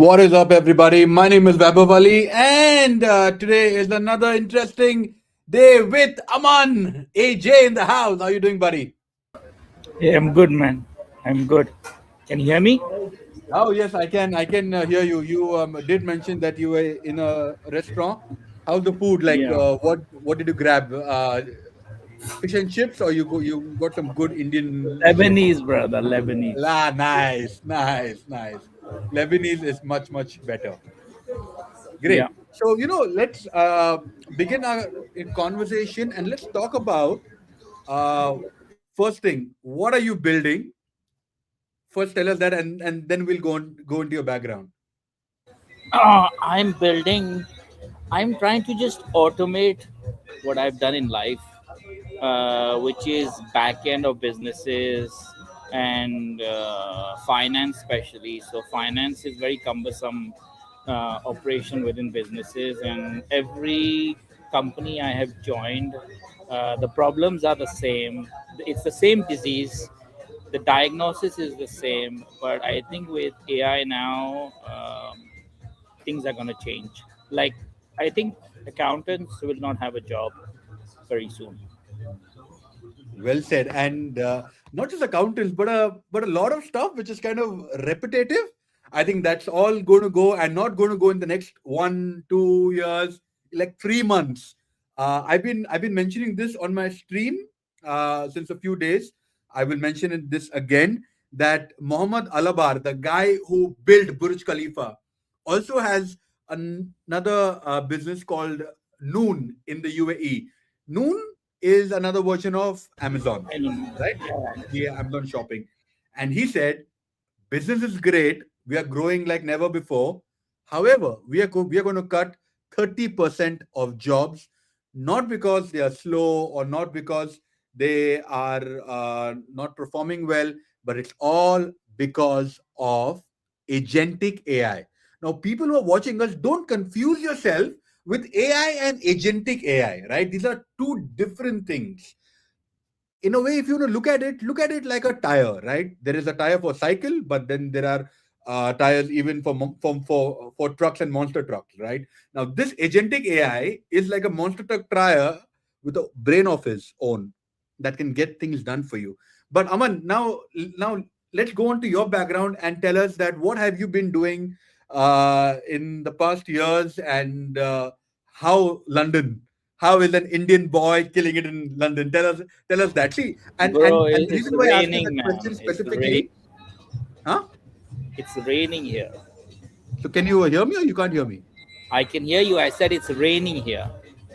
What is up, everybody? My name is Vaibhavv, and today is another interesting day with Amaan, AJ in the house. How you doing, buddy? Hey, I'm good, man. I'm good. Can you hear me? Oh yes, I can. I can hear you. You did mention that you were in a restaurant. How's the food? Like, Yeah. what did you grab? Fish and chips, or you got some good Indian food? Lebanese, brother. Lebanese. Ah, nice, nice, nice. Lebanese is much better. Yeah. Great. So, let's begin our conversation and let's talk about uh, first thing. What are you building? First, tell us that, and then we'll go into your background. I'm building, I'm trying to just automate what I've done in life, which is back end of businesses and finance, especially. So, finance is very cumbersome operation within businesses, and every company I have joined, the problems are the same. It's the same disease, the diagnosis is the same, but I think with AI now, things are going to change. Like, I think accountants will not have a job very soon. Well said. And not just accountants, but a lot of stuff which is kind of repetitive. I think that's all going to go and not going to go in the next 1 2 years, like 3 months. I've been mentioning this on my stream since a few days. I will mention this again that Mohammed Alabar, the guy who built Burj Khalifa, also has another business called Noon in the UAE. Noon is another version of Amazon, I mean, right? yeah. The Amazon shopping. And he said, business is great. We are growing like never before. However, we are going to cut 30% of jobs, not because they are slow or not because they are not performing well, but it's all because of agentic AI. Now, people who are watching us, don't confuse yourself with AI and agentic AI, right? These are two different things. In a way, if you want to look at it like a tire, right? There is a tire for cycle, but then there are tires even for trucks and monster trucks, right? Now this agentic AI is like a monster truck tire with a brain of his own that can get things done for you. But Aman, now let's go on to your background and tell us that what have you been doing in the past years, and how London, how is an Indian boy killing it in London? Tell us that. See, and Bro, and and the it's reason why I asked you raining, that question man. It's rain. specifically, huh? It's raining here. So can you hear me or you can't hear me? I can hear you. I said it's raining here.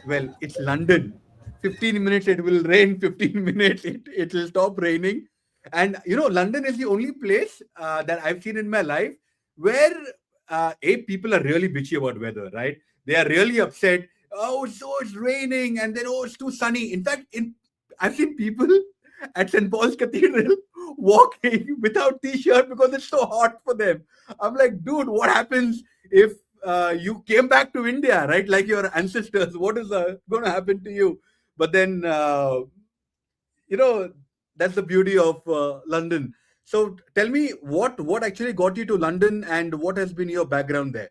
Well, it's London. 15 minutes it will rain. 15 minutes it will stop raining. And London is the only place that I've seen in my life where people are really bitchy about weather, right? They are really upset. Oh, so it's raining, and then oh, it's too sunny. In fact, I've seen people at St. Paul's Cathedral walking without t-shirt because it's so hot for them. I'm like, dude, what happens if you came back to India, right? Like your ancestors, what is going to happen to you? But then, you know, that's the beauty of London. So tell me, what actually got you to London, and what has been your background there?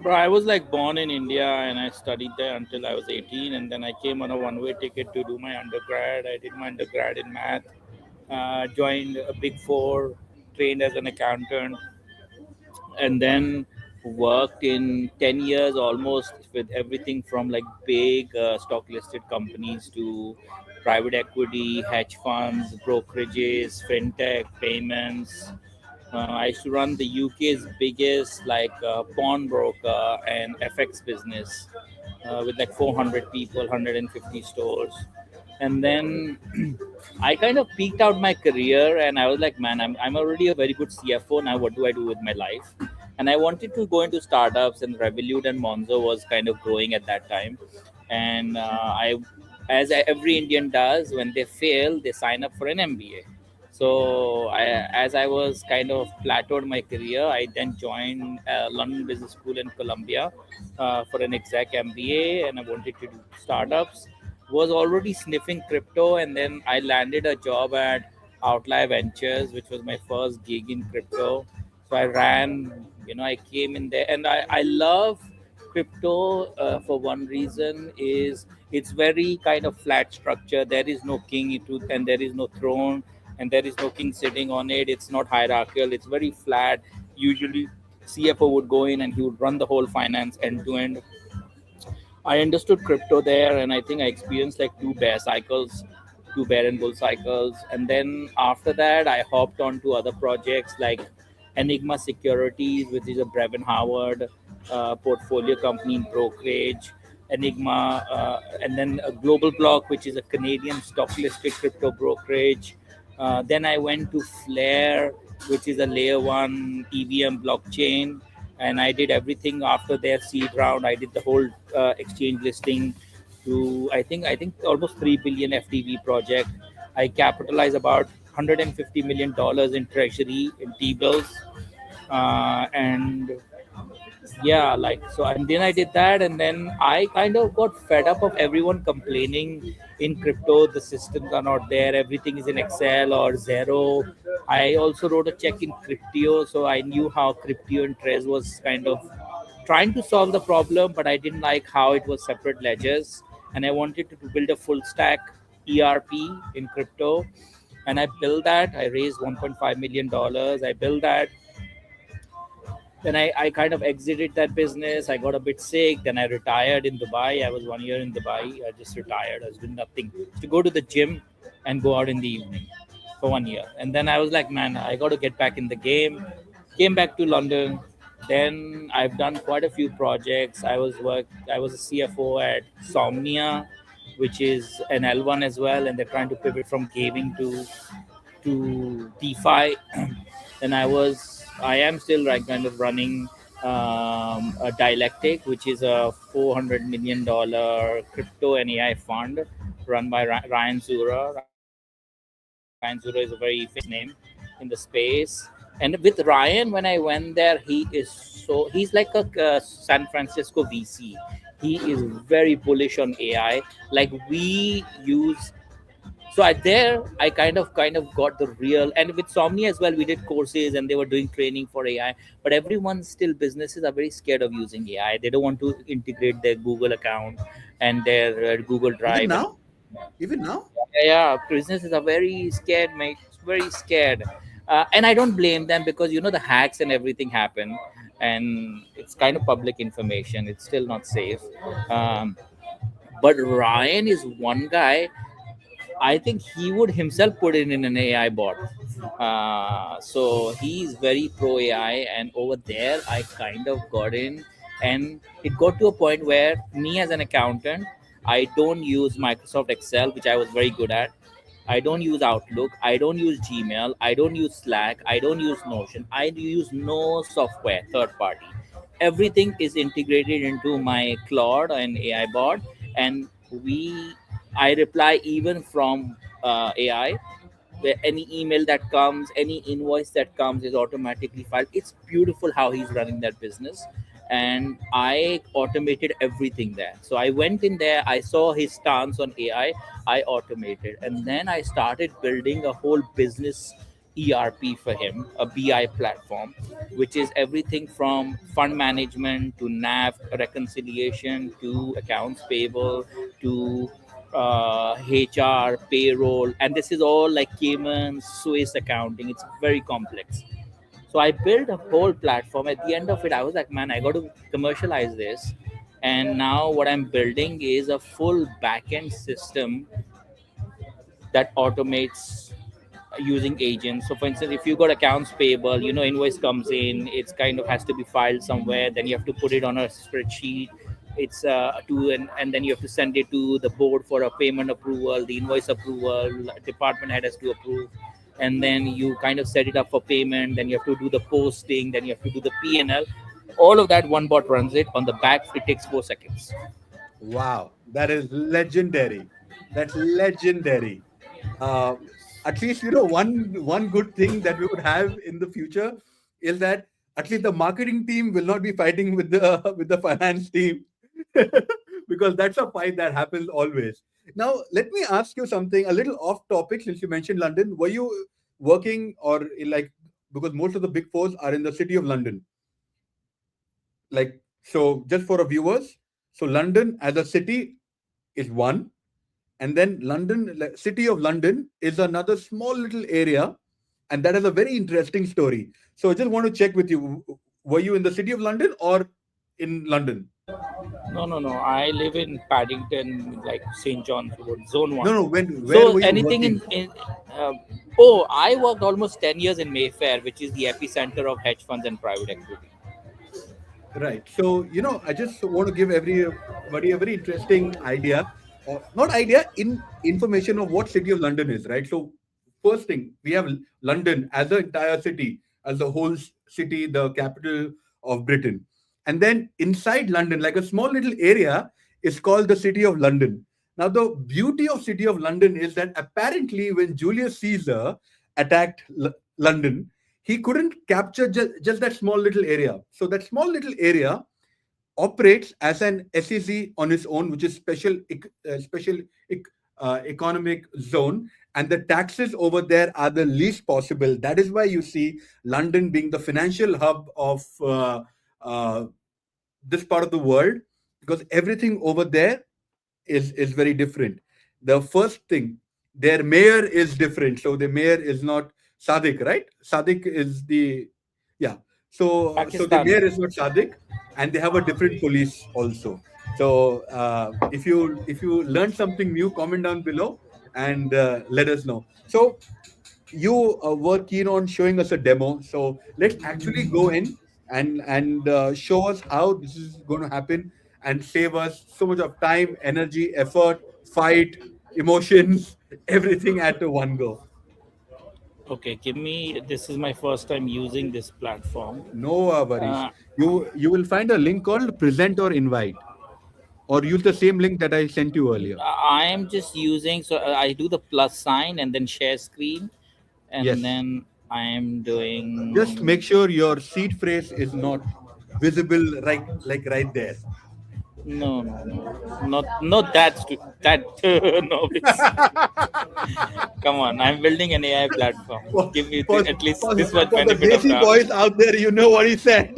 Bro, I was like born in India and I studied there until I was 18, and then I came on a one-way ticket to do my undergrad. I did my undergrad in math, joined a big four, trained as an accountant, and then worked in 10 years almost with everything from like big stock listed companies to private equity, hedge funds, brokerages, fintech, payments. I used to run the UK's biggest like pawnbroker and FX business with like 400 people, 150 stores. And then I kind of peaked out my career and I was like, man, I'm already a very good CFO. Now, what do I do with my life? And I wanted to go into startups, and Revolut and Monzo was kind of growing at that time. And as every Indian does, when they fail, they sign up for an MBA. So as I was kind of plateaued my career, I then joined London Business School in Columbia for an exec MBA, and I wanted to do startups. Was already sniffing crypto, and then I landed a job at Outlier Ventures, which was my first gig in crypto. So I ran, I came in there, and I love crypto for one reason is it's very kind of flat structure. There is no king and there is no throne, and there is no king sitting on it. It's not hierarchical. It's very flat. Usually, CFO would go in and he would run the whole finance end to end. I understood crypto there, and I think I experienced like two bear cycles, two bear and bull cycles. And then after that, I hopped on to other projects like Enigma Securities, which is a Brevin Howard portfolio company in brokerage, Enigma, and then a Global Block, which is a Canadian stock listed crypto brokerage. Then I went to Flare, which is a layer one EVM blockchain, and I did everything after their seed round. I did the whole exchange listing to I think almost 3 billion FTV project. I capitalized about $150 million in treasury in T bills, and yeah, like so. And then I did that, and then I kind of got fed up of everyone complaining in crypto the systems are not there, everything is in Excel or Zero. I also wrote a check in Cryptio, so I knew how Cryptio and Trez was kind of trying to solve the problem, but I didn't like how it was separate ledgers, and I wanted to build a full stack ERP in crypto. And I built that. I raised $1.5 million. I built that. Then I kind of exited that business. I got a bit sick. Then I retired in Dubai. I was 1 year in Dubai. I just retired. I was doing nothing. To go to the gym and go out in the evening for 1 year. And then I was like, man, I got to get back in the game. Came back to London. Then I've done quite a few projects. I was a CFO at Somnia, which is an L1 as well, and they're trying to pivot from gaming to DeFi. And I am still like kind of running a Dialectic, which is a $400 million crypto and AI fund run by Ryan Zura. Ryan Zura is a very famous name in the space. And with Ryan, when I went there, he's like a San Francisco VC. He is very bullish on AI. Like we use so I kind of got the real. And with Somni as well, we did courses and they were doing training for AI. But everyone still, businesses are very scared of using AI. They don't want to integrate their Google account and their Google Even Drive. And now, even now. yeah, businesses are very scared, mate. Very scared. And I don't blame them, because the hacks and everything happen, and it's kind of public information. It's still not safe. um, but Ryan is one guy. I think he would himself put it in an AI bot. So he's very pro AI, and over there, I kind of got in, and it got to a point where me as an accountant, I don't use Microsoft Excel, which I was very good at. I don't use Outlook. I don't use Gmail. I don't use Slack. I don't use Notion. I use no software, third party. Everything is integrated into my Claude and AI bot, and we I reply even from AI, where any email that comes, any invoice that comes is automatically filed. It's beautiful how he's running that business. And I automated everything there. So I went in there, I saw his stance on AI, I automated. And then I started building a whole business ERP for him, a BI platform, which is everything from fund management to NAV reconciliation to accounts payable to HR, payroll, and this is all like Cayman, Swiss accounting. It's very complex. So I built a whole platform. At the end of it, I was like, man, I got to commercialize this. And now what I'm building is a full backend system that automates using agents. So for instance, if you got accounts payable, invoice comes in, it's kind of has to be filed somewhere, then you have to put it on a spreadsheet. It's and then you have to send it to the board for a payment approval, the invoice approval, department head has to approve, and then you kind of set it up for payment, then you have to do the posting, then you have to do the P&L. All of that, one bot runs it on the back. It takes 4 seconds. Wow, that is legendary. That's legendary. Uh, at least one good thing that we would have in the future is that at least the marketing team will not be fighting with the with the finance team, because that's a fight that happens always. Now, let me ask you something a little off topic. Since you mentioned London, were you working or like because most of the big fours are in the city of London. Like, so just for our viewers, so London as a city is one, and then London, like, city of London is another small little area, and that has a very interesting story. So I just want to check with you: were you in the city of London or in London? No, no, no. I live in Paddington, like St. John's Wood, Zone No, One. no. Where So were you anything working? in uh, oh, I worked almost 10 years in Mayfair, which is the epicenter of hedge funds and private equity. Right. So, I just want to give everybody a very interesting idea, or not idea, in information of what city of London is, right? So, first thing, we have London as the entire city, as the whole city, the capital of Britain. And then inside London, like a small little area, is called the city of London. Now, the beauty of city of London is that apparently when Julius Caesar attacked London, he couldn't capture just that small little area. So that small little area operates as an SEZ on its own, which is special economic zone, and the taxes over there are the least possible. That is why you see London being the financial hub of uh, this part of the world, because everything over there is very different. The first thing, their mayor is different. So the mayor is not Sadiq, right? Sadiq is the yeah. So the Pakistan. mayor is not Sadiq, and they have a different police also. So if you learn something new, comment down below and let us know. So you were keen on showing us a demo. So let's actually go in and show us how this is going to happen and save us so much of time, energy, effort, fight, emotions, everything at one go. Okay, give me. This is my first time using this platform. No worries. Uh, You will find a link called present or invite, or use the same link that I sent you earlier. I am just using. So I do the plus sign and then share screen, and Yes. then I am Just doing. make sure your seed phrase is not visible, right there. No, no, no, not that that novice. Come on, I'm building an AI platform. for, Give me for, at least for, this much for the benefit of Desi doubt. boys out there, you know what he said.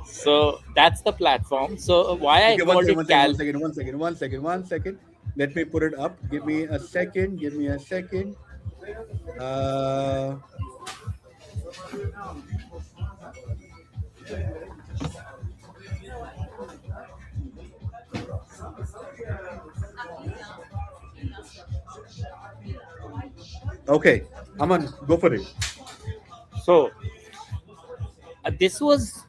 So that's the platform. So why I Okay, called it Cal? one second. Let me put it up. Give me a second. Give me a second. Uh, okay, Aman, go for it. So this was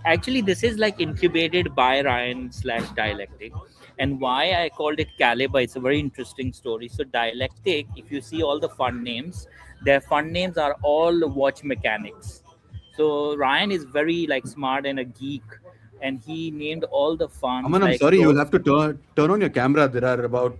actually this is like incubated by Ryan slash Dialectic, and why I called it Caliber. It's a very interesting story. So Dialectic, if you see all the fund names, their fund names are all watch mechanics. So Ryan is very like smart and a geek, and he named all the funds Aman, I'm like sorry. You will have to turn on your camera. There are about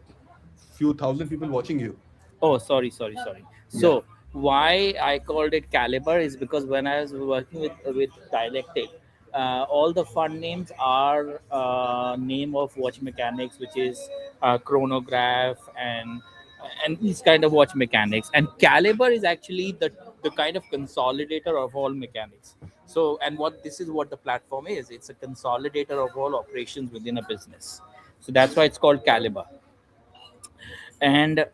few thousand people watching you. Oh, sorry, sorry, sorry. Yeah. So why I called it Caliber is because when I was working with Dialectic, all the fund names are name of watch mechanics, which is chronograph and these kind of watch mechanics. And Caliber is actually the kind of consolidator of all mechanics. So and what this is what the platform is. It's a consolidator of all operations within a business. So that's why it's called Caliber. And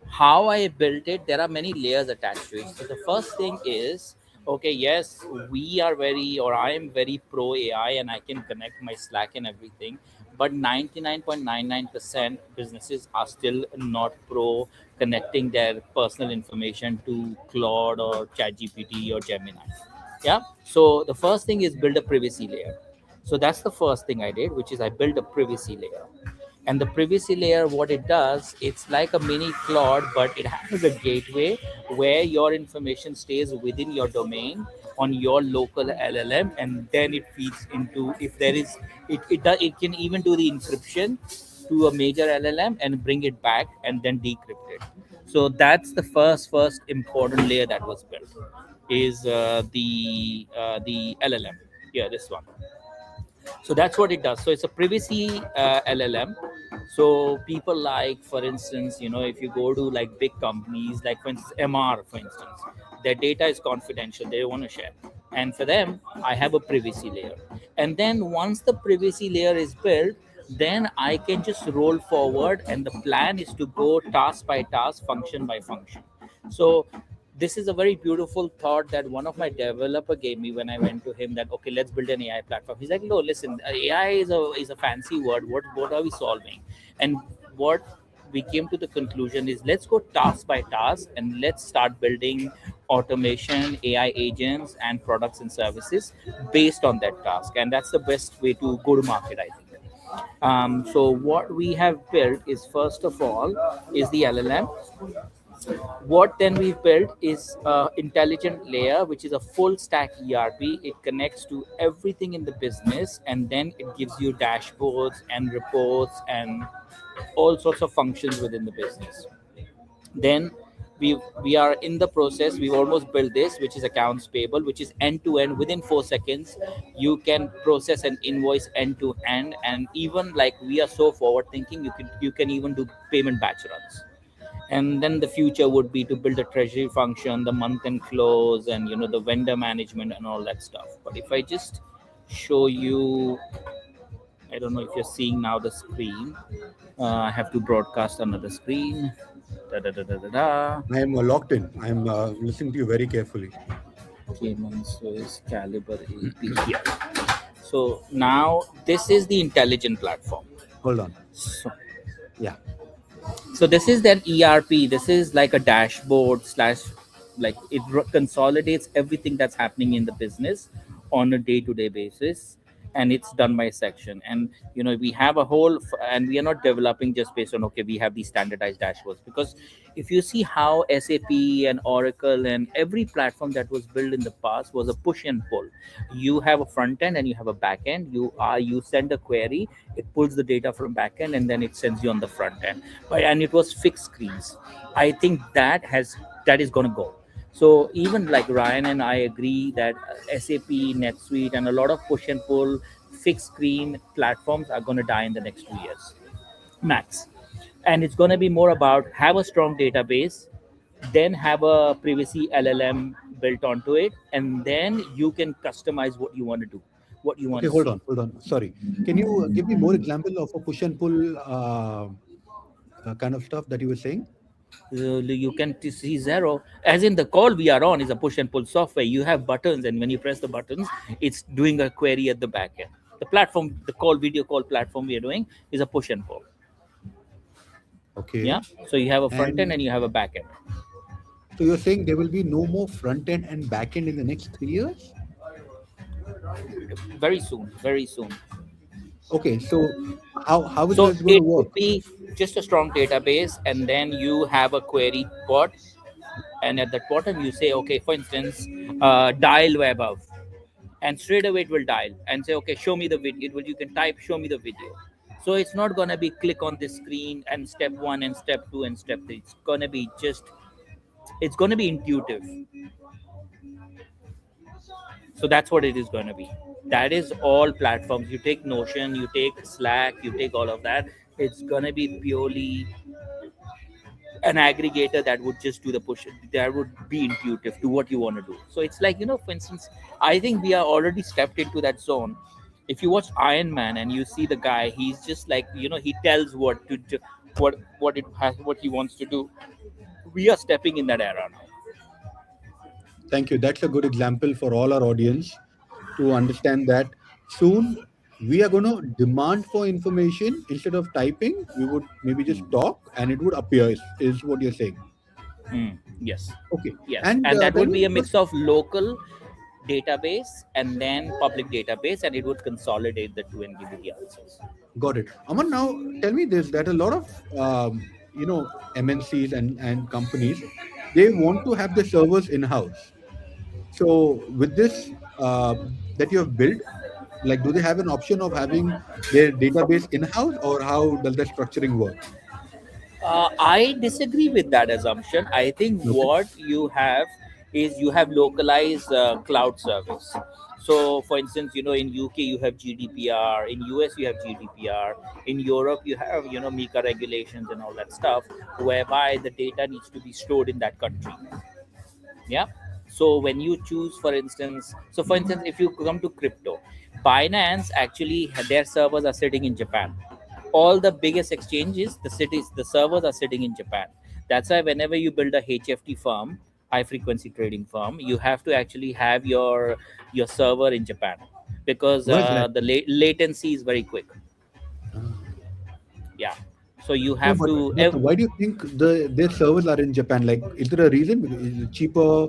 how I built it, there are many layers attached to it. So the first thing is, okay, yes, we are very, or I am very pro AI, and I can connect my Slack and everything. But 99.99% businesses are still not pro connecting their personal information to Claude or ChatGPT or Gemini. Yeah. So the first thing is build a privacy layer. So that's the first thing I did, which is I built a privacy layer. And the privacy layer, what it does, it's like a mini Claude, but it has a gateway where your information stays within your domain on your local LLM, and then it feeds into, if there is, it can even do the encryption to a major LLM and bring it back and then decrypt it. So that's the first important layer that was built, is the LLM. Yeah, this one. So that's what it does. So it's a privacy LLM. So people like, for instance, if you go to like big companies, like for instance MR, for instance, their data is confidential, they want to share, and for them I have a privacy layer. And then once the privacy layer is built, then I can just roll forward, and the plan is to go task by task, function by function. So this is a very beautiful thought that one of my developer gave me when I went to him, that okay, let's build an AI platform. He's like, no, listen, AI is a fancy word. What are we solving? And what we came to the conclusion is, let's go task by task and let's start building automation, AI agents, and products and services based on that task. And that's the best way to go to market, I think. So what we have built is, first of all, is the LLM. What then we've built is a intelligent layer, which is a full stack ERP. It connects to everything in the business, and then it gives you dashboards and reports and all sorts of functions within the business. Then we are in the process, we've almost built this, which is accounts payable, which is end to end. Within 4 seconds you can process an invoice end to end. And even like, we are so forward thinking, you can even do payment batch runs. And then the future would be to build a treasury function, the month end close, and the vendor management and all that stuff. But if I just show you, I don't know if you're seeing now the screen. I have to broadcast another screen. Da, da, da, da, da, da. I am locked in. I am listening to you very carefully. Cayman Swiss Caliber AP here. So now this is the intelligent platform. Hold on. So, Yeah. so this is that ERP. This is like a dashboard slash, like it consolidates everything that's happening in the business on a day-to-day basis, and it's done by section. And we have a whole and we are not developing just based on, okay, we have these standardized dashboards. Because if you see how SAP and Oracle and every platform that was built in the past was a push and pull. You have a front end and you have a back end. You send a query, it pulls the data from back end, and then it sends you on the front end. But and it was fixed screens. I think that is going to go. So even like Ryan and I agree that SAP, NetSuite, and a lot of push and pull fixed screen platforms are going to die in the next 2 years max. And it's going to be more about, have a strong database, then have a privacy LLM built onto it, and then you can customize what you want to do, what you want Okay, to hold see. on, hold on. Sorry. Can you give me more example of a push and pull kind of stuff that you were saying? You can see zero, as in the call we are on is a push and pull software. You have buttons, and when you press the buttons, it's doing a query at the back end. The platform, the call, video call platform we are doing, is a push and pull. Okay. Yeah, so you have a front end And and you have a back end. so you're saying there will be no more front end and back end in the next 3 years? Very soon, very soon. Okay, so how is So this going to it work? would be just a strong database, and then you have a query bot, and at the bottom you say, okay, for instance, dial Vaibhavv, and straight away it will dial and say, okay, show me the video. You can type, show me the video. So it's not gonna be click on this screen and step one and step two and step three. It's gonna be intuitive. So that's what it is gonna be. That is all platforms. You take Notion, you take Slack, you take all of that. It's gonna be purely an aggregator that would just do the push. That would be intuitive to what you want to do. So it's like, for instance, I think we are already stepped into that zone. If you watch Iron Man and you see the guy, he's just like, he tells what to do, what he wants to do. We are stepping in that era now. Thank you. That's a good example for all our audience to understand that soon we are going to demand for information instead of typing. We would maybe just talk and it would appear, is what you're saying. Yes, Okay. yes, And and that tell would me, be a mix of local database and then public database, and it would consolidate the two and give you the answers. got it. Aman, now tell me this, that a lot of, MNCs and companies, they want to have the servers in-house. So with this that you have built, like, do they have an option of having their database in-house, or how does that structuring work? I disagree with that assumption. I think Okay. what you have is you have localized cloud service. So for instance, in UK you have GDPR, in US you have GDPR, in Europe you have MiCA regulations and all that stuff, whereby the data needs to be stored in that country. Yeah. So when you choose, for instance, if you come to crypto, Binance actually their servers are sitting in Japan. All the biggest exchanges, the servers are sitting in Japan. That's why whenever you build a HFT firm, high frequency trading firm, you have to actually have your server in Japan, because Why is that? the latency is very quick. Ah. Yeah. So you No, have but to why do you think their servers are in Japan? Like, is there a reason? Is it cheaper,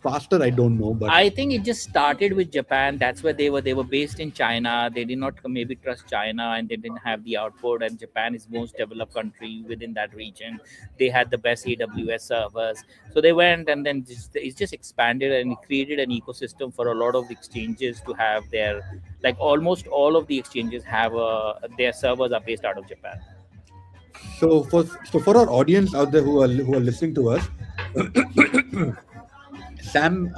faster? I don't know, but I think it just started with Japan. That's where they were based in China. They did not maybe trust China, and they didn't have the output. And Japan is most developed country within that region. They had the best AWS servers, so they went, and then it's just expanded and created an ecosystem for a lot of the exchanges to have their, like almost all of the exchanges have their servers are based out of Japan. so for our audience out there who are listening to us, Sam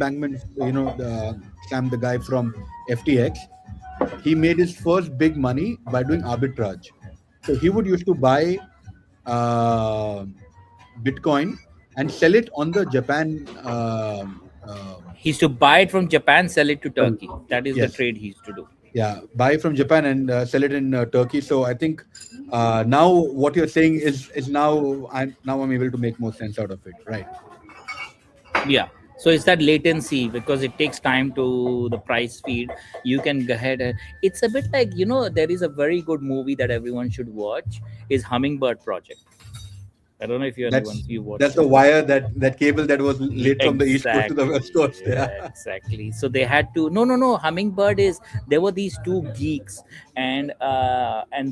Bankman, Sam, the guy from FTX, he made his first big money by doing arbitrage. So he would used to buy uh, Bitcoin and sell it on the Japan. He used to buy it from Japan, sell it to Sorry. Turkey. That is the Yes, trade he used to do. yeah, buy from Japan and sell it in Turkey. So I think now what you're saying is now I'm able to make more sense out of it, right? Yeah. So it's that latency, because it takes time to the price feed. You can go ahead and it's a bit like, there is a very good movie that everyone should watch, is Hummingbird Project. I don't know if That's you that's watched the it. wire that cable that was laid from the east coast to the Exactly. west coast. Yeah. Yeah, exactly. So they had to no. Hummingbird is there were these two geeks, and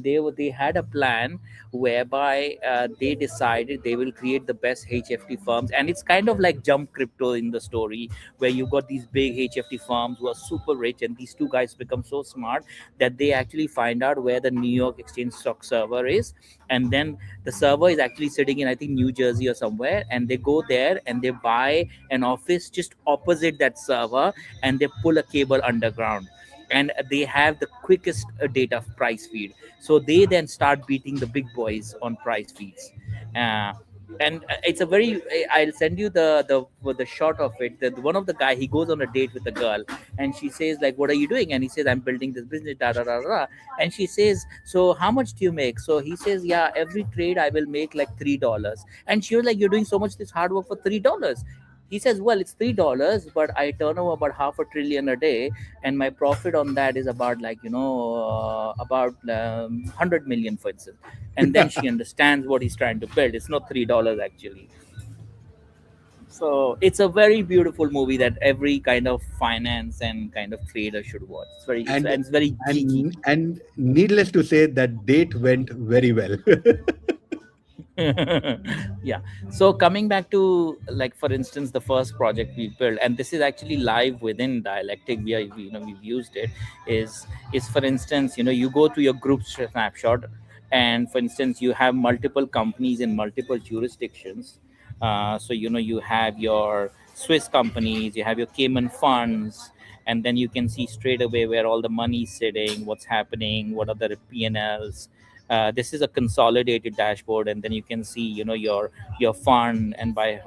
they had a plan whereby they decided they will create the best HFT firms, and it's kind of like Jump Crypto in the story, where you got these big HFT firms who are super rich, and these two guys become so smart that they actually find out where the New York Exchange stock server is, and then the server is actually sitting in, I think, New Jersey or somewhere, and they go there and they buy an office just opposite that server, and they pull a cable underground, and they have the quickest data price feed. So they then start beating the big boys on price feeds. uh, and it's a very, I'll send you the shot of it. One of the guy, he goes on a date with a girl, and she says like, what are you doing? And he says, I'm building this business, da da da da. And she says, so how much do you make? So he says, yeah, every trade I will make like $3. And she was like, you're doing so much this hard work for $3? He says, well, it's $3, but I turn over about half a trillion a day, and my profit on that is about like, about 100 million, for instance. And then she understands what he's trying to build. It's not $3 actually. So it's a very beautiful movie that every kind of finance and kind of trader should watch. and And it's very geeky. and needless to say, that date went very well. Yeah. So coming back to, like, for instance, the first project we built, and this is actually live within Dialectic, we've used it, is for instance, you go to your group snapshot, and for instance, you have multiple companies in multiple jurisdictions. So you have your Swiss companies, you have your Cayman funds, and then you can see straight away where all the money is sitting, what's happening, what are the P&Ls. This is a consolidated dashboard, and then you can see your fund, and by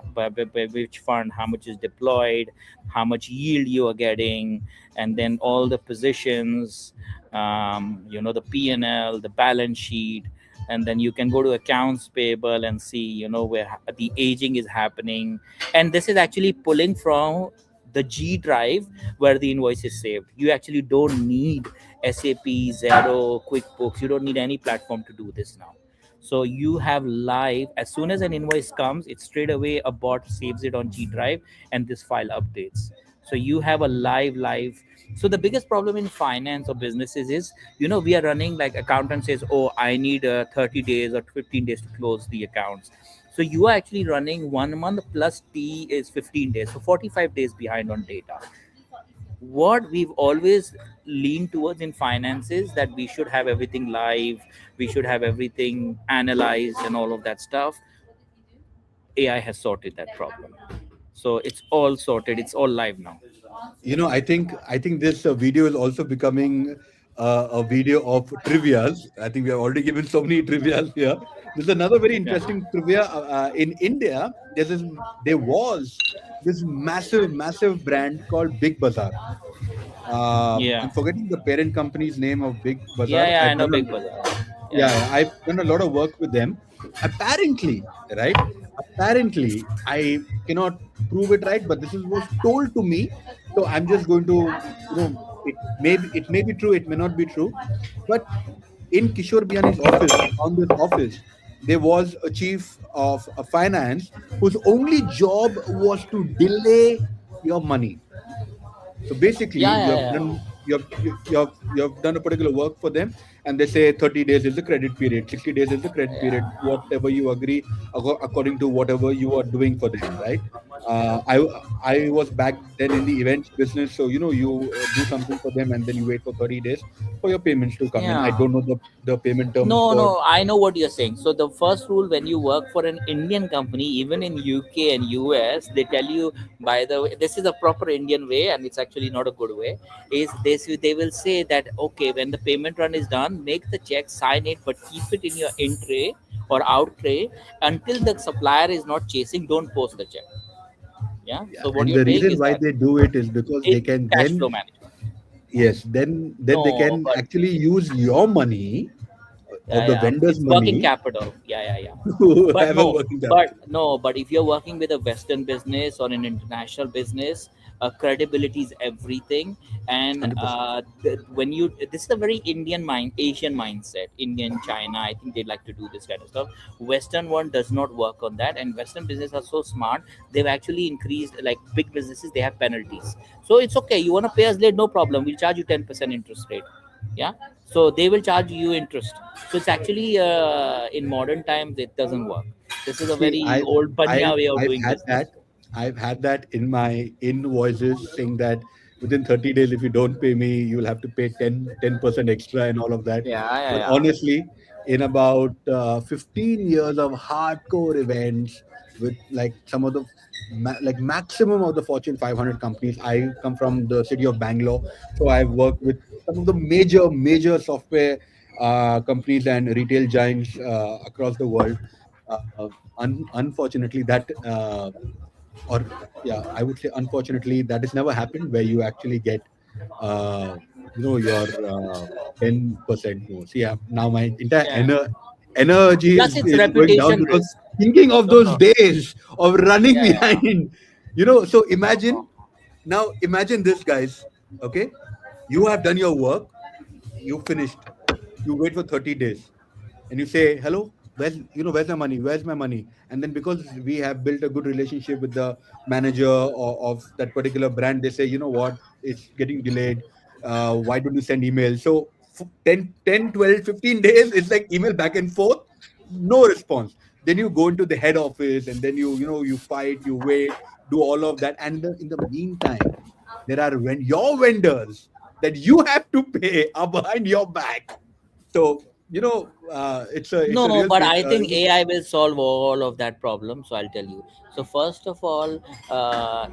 which fund, how much is deployed, how much yield you are getting, and then all the positions, the P&L, the balance sheet. And then you can go to accounts payable and see where the aging is happening. And this is actually pulling from the G drive where the invoice is saved. You actually don't need SAP, Zero, QuickBooks. You don't need any platform to do this now. So you have live, as soon as an invoice comes, it's straight away a bot saves it on G drive, and this file updates. So you have a live. So the biggest problem in finance or businesses is, we are running, like, accountant says, oh, I need 30 days or 15 days to close the accounts. So you are actually running 1 month plus T is 15 days. So 45 days behind on data. What we've always leaned towards in finance is that we should have everything live, we should have everything analyzed and all of that stuff. AI has sorted that problem. So it's all sorted. It's all live now. I think this video is also becoming a video of trivias. I think we have already given so many trivias here. There's another very Yeah. interesting trivia in India. There was this massive brand called Big Bazaar. Yeah. I'm forgetting the parent company's name of Big Yeah, Bazaar. yeah, I know Big Bazaar. Yeah, Yeah, yeah. I've done a lot of work with them. Apparently, right? Apparently, I cannot prove it right, but this is was told to me. So I'm just going to, it may be true, it may not be true. But in Kishore Biyani's office, on this office, there was a chief of finance whose only job was to delay your money. So basically, Yeah, you yeah, have yeah. done you have done a particular work for them, and they say 30 days is the credit period, 60 days is the credit period, Yeah. whatever you agree according to whatever you are doing for them, right? I was back then in the events business, so you do something for them, and then you wait for 30 days for your payments to come in. I Yeah. don't know the payment terms No, for. no, I know what you're saying. So the first rule when you work for an Indian company, even in UK and US, they tell you, by the way, this is a proper Indian way, and it's actually not a good way. Is this they will say that okay, when the payment run is done, make the check, sign it, but keep it in your in tray or out tray until the supplier is not chasing. Don't post the check. Yeah. Yeah, So what and you're the saying reason is why that they do it is because it's they can cash then, flow management. yes, then they No, can but actually use your money, yeah, of the yeah, vendor's it's working money, capital. Yeah, yeah, yeah. to But have a no, working but capital. no, but if you're working with a Western business or an international business, credibility is everything. And 100%. when you, this is a very Indian mind, Asian mindset. Indian, China, I think they like to do this kind of stuff. Western one does not work on that, and Western business are so smart. They've actually increased, like big businesses, they have penalties. So it's okay. You want to pay us late? No problem. We'll charge you 10% interest rate. Yeah. So they will charge you interest. So it's actually in modern times it doesn't work. This is a See, very I've old I've Panya way of I've doing had business. that. I've had that in my invoices saying that within 30 days, if you don't pay me, you'll have to pay 10% extra and all of that. Yeah, yeah, But yeah. honestly, in about 15 years of hardcore events with like some of the like maximum of the Fortune 500 companies, I come from the city of Bangalore, so I've worked with some of the major software companies and retail giants across the world. Unfortunately, that or yeah, I would say unfortunately that has never happened where you actually get uh, your 10% more. So yeah, now my entire Yeah. energy Plus, is it's is going down reputation because risk. thinking of No, those no. days of running Yeah, yeah. behind. So No, no. imagine this, guys. Okay, you have done your work, you finished, you wait for 30 days, and you say, hello, where's my money, where's my money? And then because we have built a good relationship with the manager of that particular brand, they say, you know what, it's getting delayed, why don't you send email? So 10, 12, 15 days, it's like email back and forth, no response. Then you go into the head office, and then you fight, you wait, do all of that, and in the meantime, there are your vendors that you have to pay are behind your back. So it's a No, real but thing. I think AI will solve all of that problem. So I'll tell you. So first of all,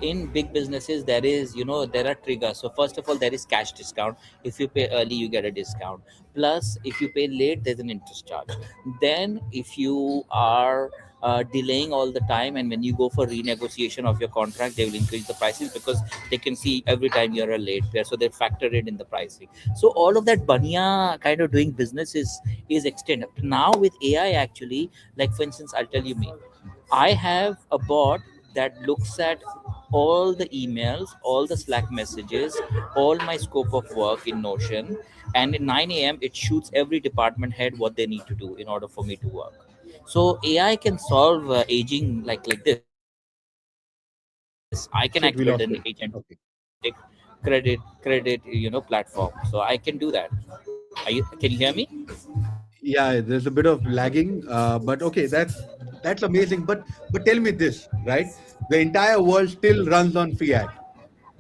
in big businesses, there is, there are triggers. So first of all, there is cash discount. If you pay early, you get a discount. Plus, if you pay late, there's an interest charge. Then, if you are delaying all the time, and when you go for renegotiation of your contract, they will increase the prices because they can see every time you're a late payer. So they factor it in the pricing. So all of that banya kind of doing business is extended now with AI actually. Like for instance, I'll tell you me. I have a bot that looks at all the emails, all the Slack messages, all my scope of work in Notion, and at 9 a.m. it shoots every department head what they need to do in order for me to work. So AI can solve aging like this. I can actually build an agentic Shit, we lost him. Okay. credit platform. So I can do that. Can you hear me? Yeah, there's a bit of lagging, but okay, that's amazing. But tell me this, right? The entire world still runs on fiat.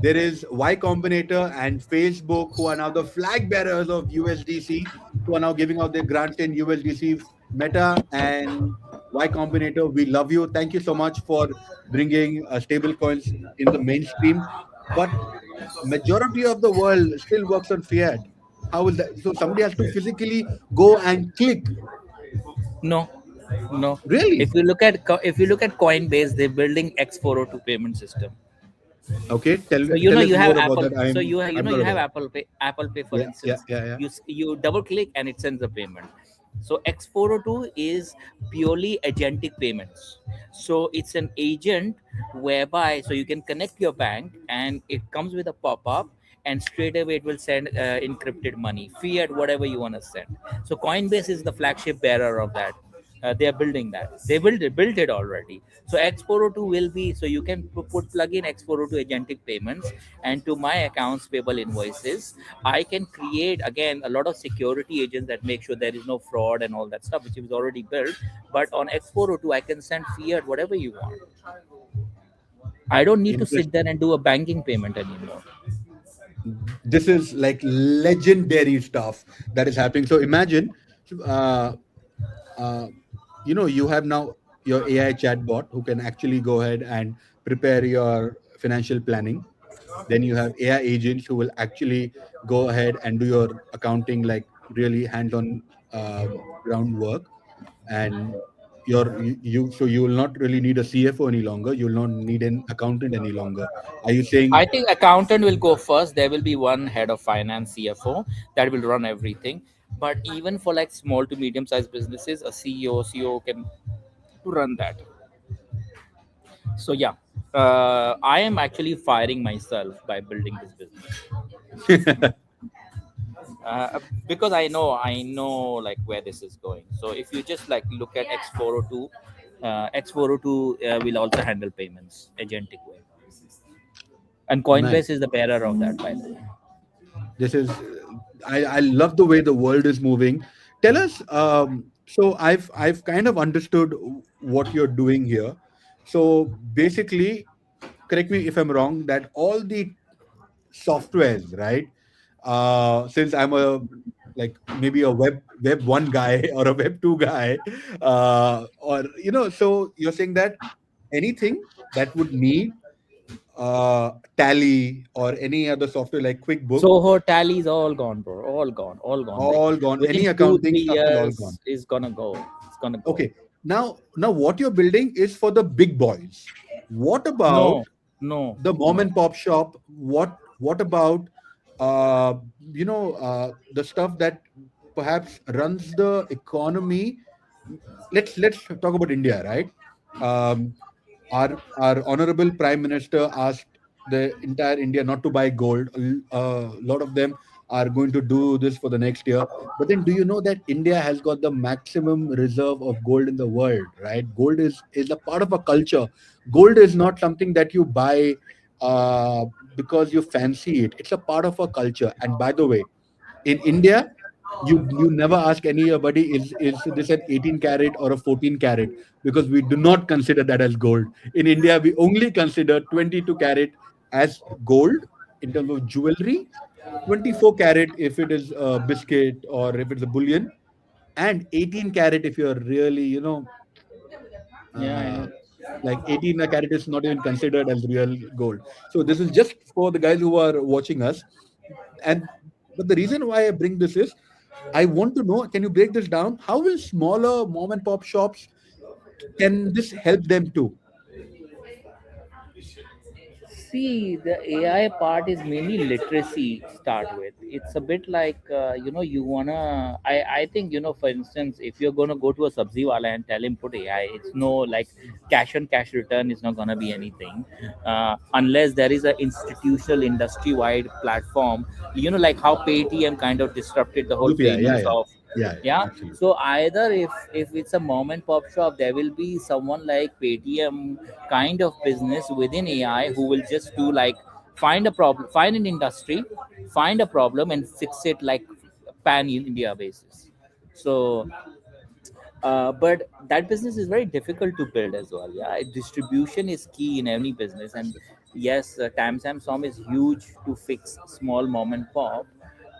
There is Y Combinator and Facebook, who are now the flag bearers of USDC. who are now giving out their grants in USDC, Meta and Y Combinator. We love you. Thank you so much for bringing stable coins in the mainstream. But majority of the world still works on fiat. How will that? So somebody has to physically go and click. No, no. Really? If you look at Coinbase, they're building X402 payment system. Okay. Tell So you know tell us you have more about Apple. that. So I'm you not have aware. Apple Pay, for Yeah. Yeah. instance. Yeah. Yeah. You double click and it sends the payment. So X402 is purely agentic payments. So it's an agent whereby so you can connect your bank and it comes with a pop up and straight away it will send encrypted money, fiat, whatever you want to send. So Coinbase is the flagship bearer of that. They are building that. They built it already. So X402 will be so you can put plug in X402 agentic payments and to my accounts payable invoices. I can create again a lot of security agents that make sure there is no fraud and all that stuff which is already built. But on X402 I can send fiat whatever you want. I don't need to sit there Interesting. and do a banking payment anymore. This is like legendary stuff that is happening. So imagine, uh, uh, you have now your AI chatbot who can actually go ahead and prepare your financial planning. Then you have AI agents who will actually go ahead and do your accounting, like really hands-on groundwork. And so you will not really need a CFO any longer. You will not need an accountant any longer. Are you saying? I think accountant will go first. There will be one head of finance, CFO, that will run everything. But even for like small to medium sized businesses, a CEO, COO can run that. So yeah, I am actually firing myself by building this business uh, because I know like where this is going. So if you just like look at X402, X402 will also handle payments agentic way, and Coinbase Nice. is the bearer of that, by the way. This is I love the way the world is moving. Tell us. So I've kind of understood what you're doing here. So basically, correct me if I'm wrong. That all the softwares, right? Since I'm a like maybe a web one guy or a web two guy, or so you're saying that anything that would need Tally or any other software like QuickBook, Soho Tally is all gone, bro. All gone. All gone. Like all gone. within Any two, accounting three stuff is all gone. years is gonna go. It's gonna go. Okay. Now what you're building is for the big boys. What about No, no, the mom no. and pop shop? What about uh the stuff that perhaps runs the economy? Let's talk about India, right? Um, our honorable prime minister asked the entire India not to buy gold. A lot of them are going to do this for the next year. But then, do you know that India has got the maximum reserve of gold in the world? Right? Gold is a part of a culture. Gold is not something that you buy uh, because you fancy it. It's a part of a culture. And by the way, in India, you never ask anybody is this an 18 carat or a 14 carat, because we do not consider that as gold. In India, we only consider 22 carat as gold in terms of jewelry, 24 carat if it is a biscuit or if it's a bullion, and 18 carat if you're really Yeah, I uh, know. like 18 carat is not even considered as real gold. So this is just for the guys who are watching us. And but the reason why I bring this is I want to know, can you break this down? How will smaller mom and pop shops, can this help them too? See, the AI part is mainly literacy to start with. It's a bit like, you wanna. I think, for instance, if you're gonna go to a sabzi wala and tell him put AI, it's no like cash on cash return is not gonna be anything, unless there is an institutional industry wide platform. Like how Paytm kind of disrupted the whole UPI, yeah, payments yeah, of. yeah, Yeah, yeah, absolutely. so either if it's a mom and pop shop, there will be someone like Paytm kind of business within AI who will just do like find a problem, find an industry, find a problem and fix it like pan India basis. So but that business is very difficult to build as well. Yeah, distribution is key in any business. And yes, Tamsam Som is huge to fix small mom and pop.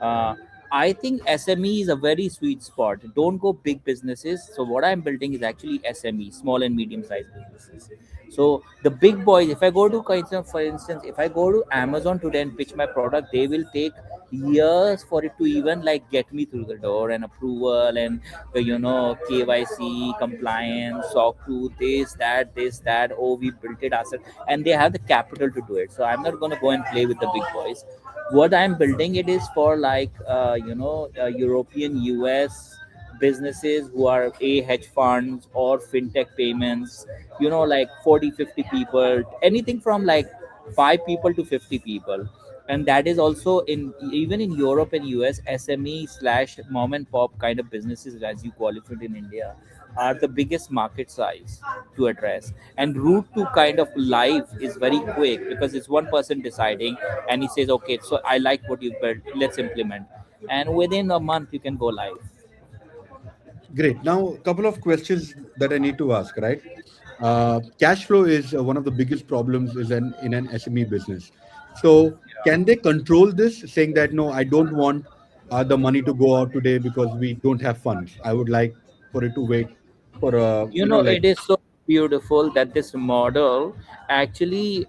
uh, I think SME is a very sweet spot. Don't go big businesses. So what I'm building is actually SME, small and medium sized businesses. So the big boys, if I go to kind of, for instance, if I go to Amazon today and pitch my product, they will take years for it to even like get me through the door and approval and KYC compliance, SOC 2, this that. Oh, we built it ourselves, and they have the capital to do it. So I'm not gonna go and play with the big boys. What I'm building it is for like European, US businesses who are a hedge funds or fintech payments, like 40, 50 people, anything from like 5 people to 50 people. And that is also in, even in Europe and US, SME slash mom and pop kind of businesses, as you qualify it in India, are the biggest market size to address. And route to kind of live is very quick because it's one person deciding, and he says, okay, so I like what you built, let's implement. And within a month you can go live. Great. Now, a couple of questions that I need to ask, right? Cash flow is one of the biggest problems is in an SME business. So, can they control this, saying that no, I don't want the money to go out today because we don't have funds. I would like for it to wait for like It is so beautiful that this model actually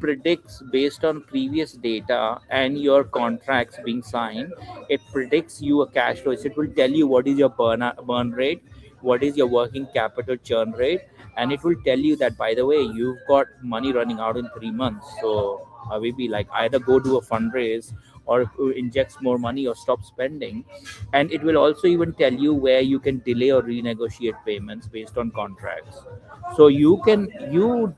predicts based on previous data and your contracts being signed. It predicts you a cash flow. So it will tell you what is your burn rate, what is your working capital churn rate, and it will tell you that, by the way, you've got money running out in 3 months. So we be like, either go do a fundraise or inject more money or stop spending. And it will also even tell you where you can delay or renegotiate payments based on contracts. So you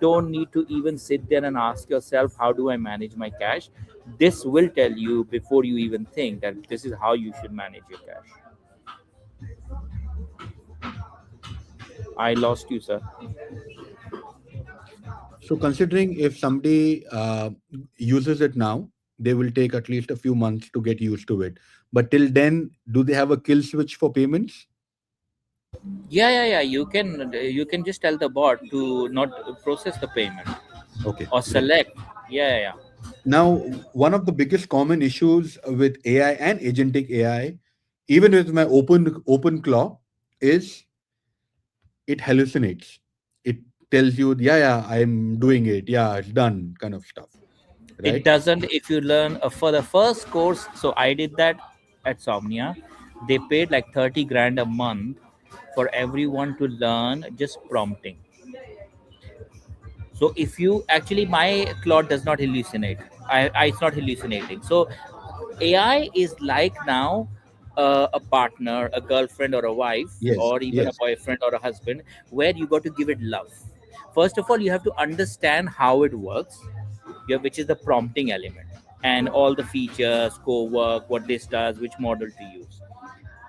don't need to even sit there and ask yourself, how do I manage my cash? This will tell you before you even think that this is how you should manage your cash. I lost you, sir. so considering if somebody uses it now, they will take at least a few months to get used to it. But till then, do they have a kill switch for payments? Yeah. You can just tell the bot to not process the payment Okay, or great. select. Yeah. Now, one of the biggest common issues with AI and agentic AI, even with my open claw, is it hallucinates. It tells you, yeah, I'm doing it, yeah, it's done, kind of stuff, It right? doesn't. If you learn for the first course, so I did that at Somnia. They paid like 30 grand a month for everyone to learn just prompting. So if you actually, my cloud does not hallucinate. It's not hallucinating. So AI is like now a partner, a girlfriend or a wife, Yes, or even a yes. boyfriend or a husband, where you got to give it love. First of all, you have to understand how it works, which is the prompting element, and all the features, co-work, what this does, which model to use.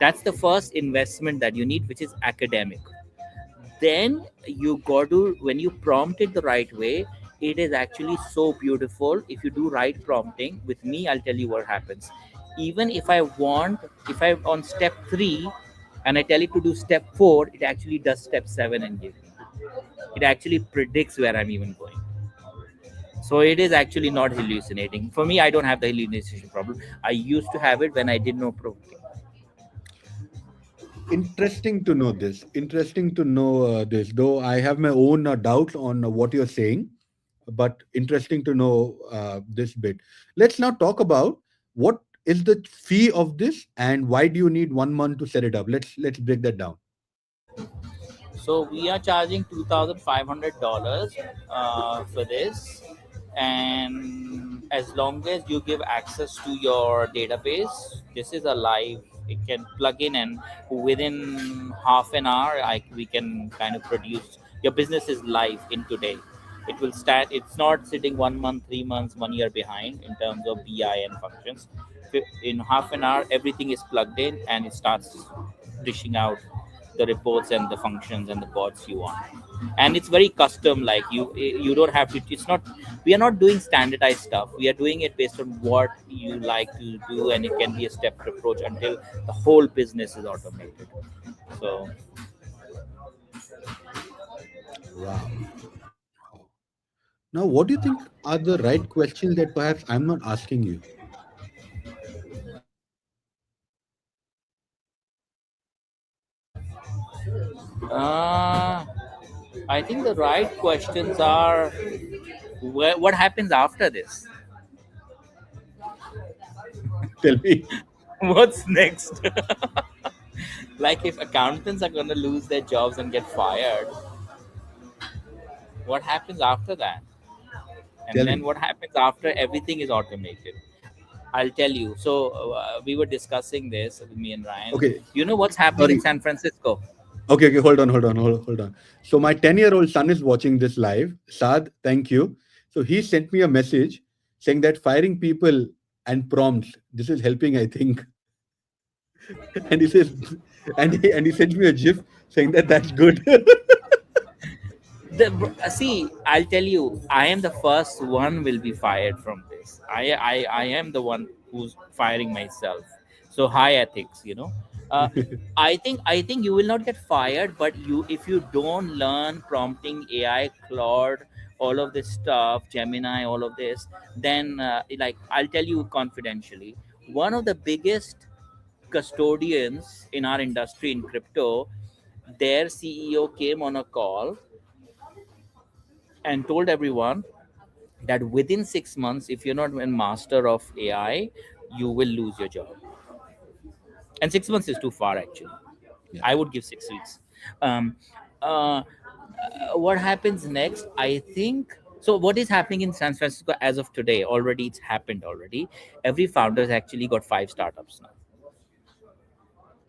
That's the first investment that you need, which is academic. Then you got to, when you prompt it the right way, it is actually so beautiful. If you do right prompting with me, I'll tell you what happens. Even if I'm on step 3 and I tell it to do step 4, it actually does step 7 and give me. It actually predicts where I'm even going. So it is actually not hallucinating. For me, I don't have the hallucination problem. I used to have it when I did no prompting. Interesting to know this. Interesting to know this. Though I have my own doubts on what you're saying, but interesting to know this bit. Let's now talk about what is the fee of this and why do you need 1 month to set it up. Let's break that down. So we are charging $2,500 for this, and as long as you give access to your database, this is a live. It can plug in, and within half an hour, we can kind of produce. Your business is live in today. It will start. It's not sitting 1 month, 3 months, 1 year behind in terms of BI and functions. In half an hour, everything is plugged in, and it starts dishing out the reports and the functions and the bots you want. And it's very custom, like you don't have to, it's not, we are not doing standardized stuff. We are doing it based on what you like to do, and it can be a stepped approach until the whole business is automated. So Wow. Now, what do you think are the right questions that perhaps I'm not asking you? Uh, I think the right questions are what happens after this? Tell me. What's next? Like, if accountants are going to lose their jobs and get fired, what happens after that? And Tell then me. what happens after everything is automated? I'll tell you. So, we were discussing this with me and Ryan. Okay. You know what's happening in Sorry. San Francisco? Okay, okay, hold on. So my 10-year-old son is watching this live. Saad, thank you. So he sent me a message saying that firing people and prompts, this is helping, I think. And he says, and he sent me a GIF saying that that's good. See, I'll tell you, I am the first one will be fired from this. I am the one who's firing myself. So high ethics, uh, I think you will not get fired, but you, if you don't learn prompting, AI, Claude, all of this stuff, Gemini, all of this, then like, I'll tell you confidentially, one of the biggest custodians in our industry in crypto, their CEO came on a call and told everyone that within 6 months, if you're not a master of AI, you will lose your job. And 6 months is too far, actually. Yeah. I would give 6 weeks. Um, uh, what happens next? I think so. What is happening in San Francisco as of today? Already, it's happened already. Every founder has actually got 5 startups now.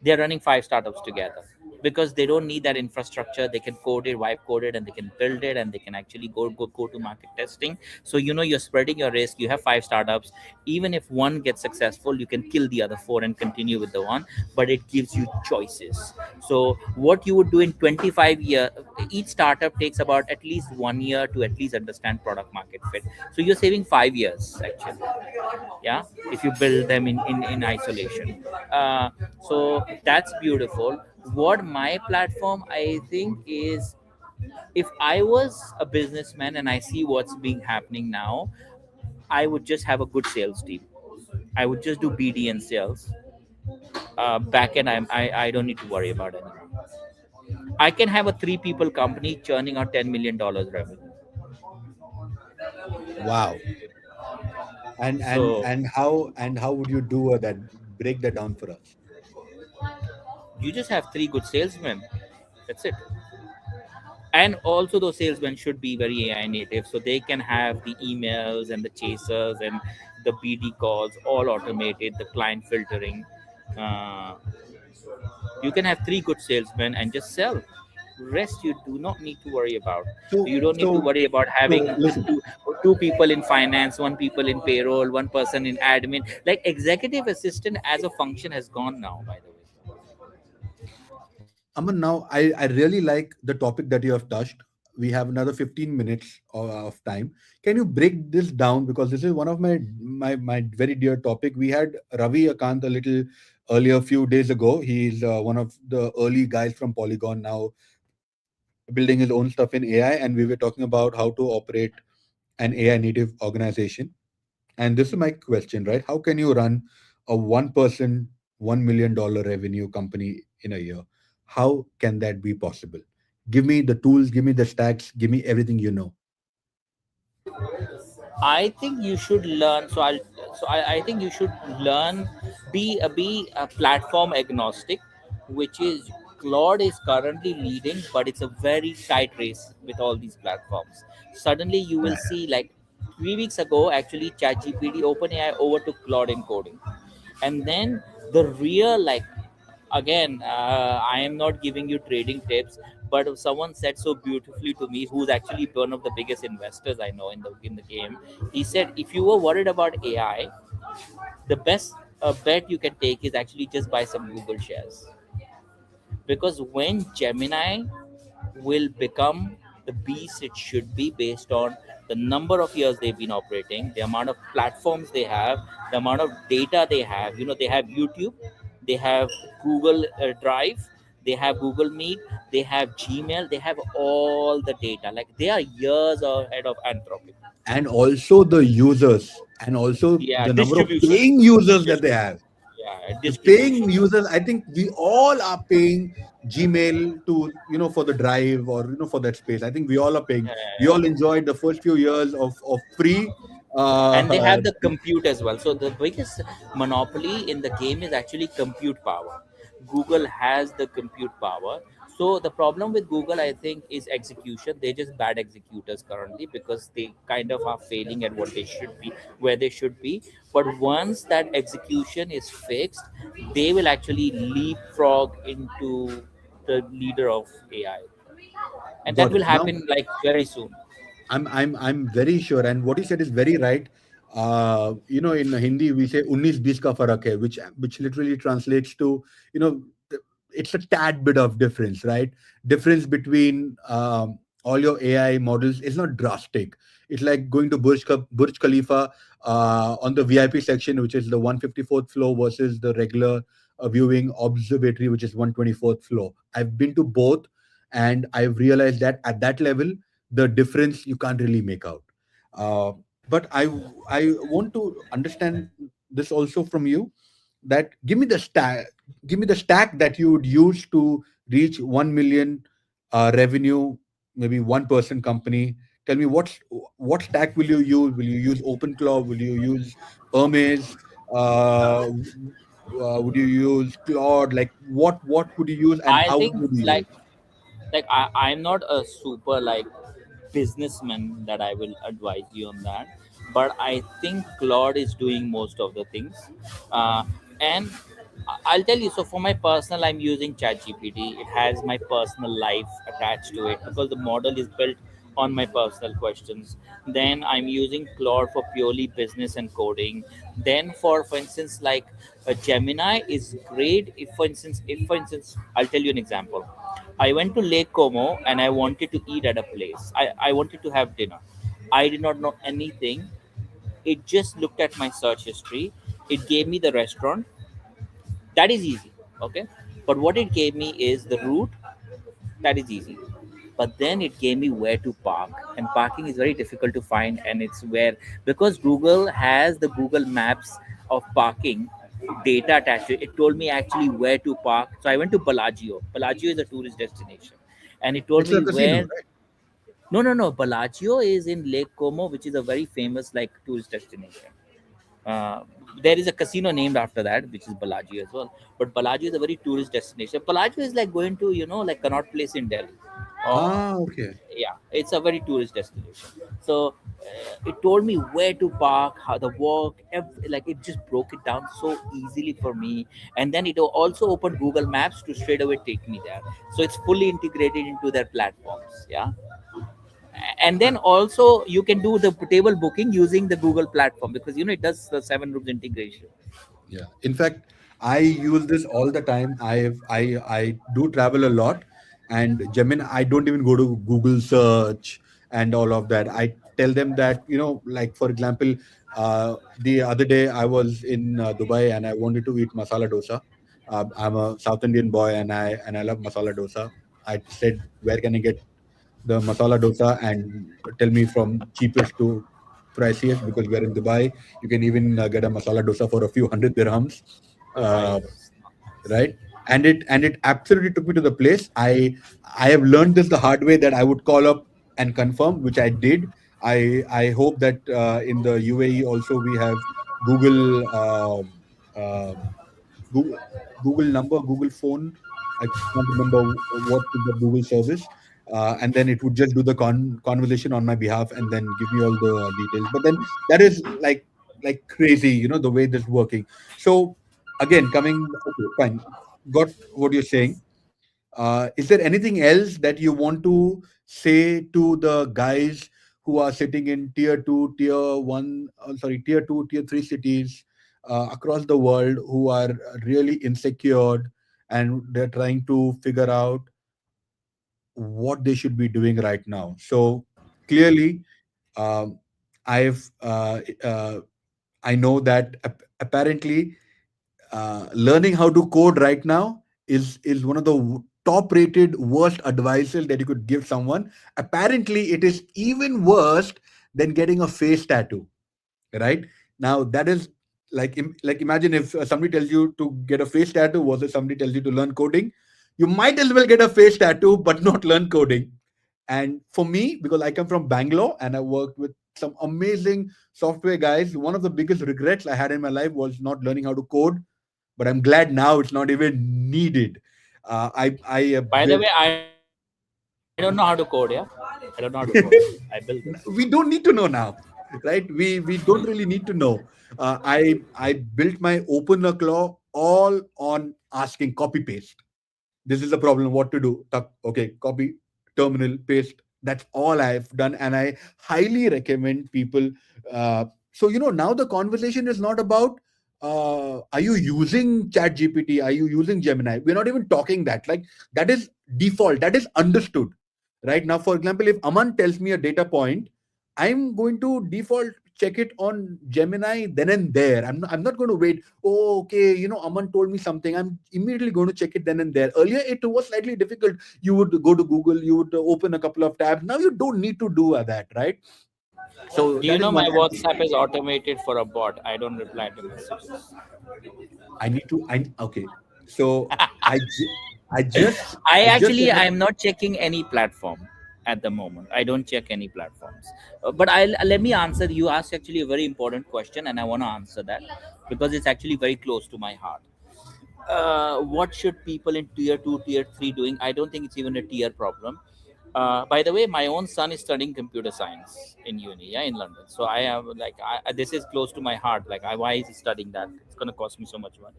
They're running 5 startups together because they don't need that infrastructure. They can code it, wipe code it, and they can build it, and they can actually go to market testing. So you're spreading your risk. You have 5 startups. Even if one gets successful, you can kill the other four and continue with the one. But it gives you choices. So what you would do in 25 years, each startup takes about at least 1 year to at least understand product market fit. So you're saving 5 years actually. Yeah, if you build them in isolation. So that's beautiful. What my platform, I think, is, if I was a businessman and I see what's being happening now, I would just have a good sales team. I would just do BD and sales. Back end, I don't need to worry about anymore. I can have a 3 people company churning out $10 million revenue. Wow. And and So and how would you do that? Break that down for us. you just have 3 good salesmen. That's it. And also those salesmen should be very AI native, so they can have the emails and the chasers and the BD calls all automated, the client filtering. uh, you can have 3 good salesmen and just sell. Rest you do not need to worry about. So You don't need to so worry about having so listen. two people in finance, 1 people in payroll, 1 person in admin. Like, executive assistant as a function has gone now, by the way. Aman, now I really like the topic that you have touched. We have another 15 minutes of time. Can you break this down? Because this is one of my very dear topic. We had Ravi Akant a little earlier, a few days ago. He's one of the early guys from Polygon now, building his own stuff in AI. And we were talking about how to operate an AI native organization. And this is my question, right? How can you run a one person, $1 million revenue company in a year? How can that be possible? Give me the tools, give me the stacks, give me everything you know. I think you should learn. I think you should learn, be a platform agnostic, which is, Claude is currently leading, but it's a very tight race with all these platforms. Suddenly, you will see, like, 3 weeks ago, actually, ChatGPT, OpenAI overtook Claude in coding, and then the real, like, again, I am not giving you trading tips, but someone said so beautifully to me, who's actually one of the biggest investors I know in the game. He said, if you were worried about AI, the best bet you can take is actually just buy some Google shares, because when Gemini will become the beast it should be, based on the number of years they've been operating, the amount of platforms they have, the amount of data they have. They have YouTube, they have Google Drive, they have Google Meet, they have Gmail, they have all the data. Like, they are years ahead of Anthropic. And also the users, and also Yeah, the number of distribution. paying users that they Distribution. have. yeah, The paying discrimination. users, I think we all are paying Gmail to, for the drive, or for that space. I think we all are paying. Yeah, We yeah, all yeah. enjoyed the first few years of free. And they uh have the compute as well. So the biggest monopoly in the game is actually compute power. Google has the compute power. So the problem with Google, I think, is execution. They're just bad executors currently because they kind of are failing at what they should be, where they should be. But once that execution is fixed, they will actually leapfrog into the leader of AI, and that Got will it. Now, happen like very soon. I'm very sure, and what you said is very right. In Hindi we say 19-20 ka farak hai, which literally translates to, you know, th- it's a tad bit of difference, right? Difference between all your AI models is not drastic. It's like going to Burj Khalifa on the VIP section, which is the 154th floor, versus the regular viewing observatory, which is 124th floor. I've been to both, and I've realized that at that level the difference you can't really make out. Uh, but I want to understand this also from you, that give me the stack that you would use to reach 1 million revenue, maybe one person company. Tell me what stack will you use? Will you use OpenClaw? Will you use Hermes? Would you use Claude? Like what would you use, and I how think would you like use? I'm not a super like businessman that I will advise you on that, but I think Claude is doing most of the things, and I'll tell you. So for my personal, I'm using ChatGPT. It has my personal life attached to it because the model is built on my personal questions. Then I'm using Claude for purely business and coding. Then for instance, like a Gemini is great. If for instance, I'll tell you an example. I went to Lake Como and I wanted to eat at a place. I wanted to have dinner. I did not know anything. It just looked at my search history. It gave me the restaurant. That is easy. Okay. But what it gave me is the route. That is easy. But then it gave me where to park. And parking is very difficult to find. And it's where, because Google has the Google Maps of parking data attached to it, it told me actually where to park. So I went to Bellagio. Bellagio is a tourist destination. And it told It's a me casino, where. right? No, no, no. Bellagio is in Lake Como, which is a very famous like tourist destination. Uh, there is a casino named after that, which is Bellagio as well. But Bellagio is a very tourist destination. Bellagio is like going to, like Connaught Place in Delhi. Uh, Ah, okay. yeah, it's a very tourist destination. So it told me where to park, how the walk, like it just broke it down so easily for me. And then it also opened Google Maps to straight away take me there. So it's fully integrated into their platforms. Yeah, and then also you can do the table booking using the Google platform because it does the seven rooms integration. Yeah. In fact, I use this all the time. I do travel a lot, and Gemini, I don't even go to Google search and all of that. I tell them that, like for example, the other day I was in Dubai and I wanted to eat masala dosa. I'm a South Indian boy, and I love masala dosa. I said, where can I get the masala dosa, and tell me from cheapest to priciest, because we are in Dubai. You can even get a masala dosa for a few hundred dirhams, uh, Nice. right? And it absolutely took me to the place. I have learned this the hard way, that I would call up and confirm, which I did. I hope that in the UAE also we have Google. Uh, Google, Google number, Google phone. I can't remember what is the Google service. And then it would just do the conversation on my behalf and then give me all the details. But then that is like crazy, the way that's working. So again, okay, fine, got what you're saying. Is there anything else that you want to say to the guys who are sitting in tier two, tier one, sorry, tier two, tier three cities across the world, who are really insecure and they're trying to figure out what they should be doing right now? So clearly, um, I've I know that apparently learning how to code right now is one of the top rated worst advices that you could give someone. Apparently it is even worse than getting a face tattoo, right? Now that is like imagine if somebody tells you to get a face tattoo versus somebody tells you to learn coding. You might as well get a face tattoo but not learn coding. And for me, because I come from Bangalore and I worked with some amazing software guys, one of the biggest regrets I had in my life was not learning how to code. But I'm glad now it's not even needed. I By the built. way, I don't know how to code. Yeah, I don't know how to code. I built this. We don't need to know now, right? We don't really need to know. I built my opener claw all on asking copy paste. This is the problem, what to do. Okay, copy, terminal, paste. That's all I've done, and I highly recommend people. So now the conversation is not about are you using chat gpt, are you using Gemini. We're not even talking that. Like, that is default, that is understood. Right now, for example, if Aman tells me a data point, I'm going to default check it on Gemini then and there. I'm not going to wait. Oh, okay, Aman told me something. I'm immediately going to check it then and there. Earlier, it was slightly difficult. You would go to Google, you would open a couple of tabs. Now you don't need to do that, right? So Do you that is know one. my WhatsApp is automated for a bot? I don't reply to messages. I need to. Okay. So I, ju- I just, I I just. actually I'm not checking any platform at the moment. I don't check any platforms. But I let me answer. You asked actually a very important question, and I want to answer that because it's actually very close to my heart. What should people in tier 2, tier 3 doing? I don't think it's even a tier problem. By the way, my own son is studying computer science in uni, yeah, in London. So I have like this is close to my heart. Like, why is he studying that? It's gonna cost me so much money.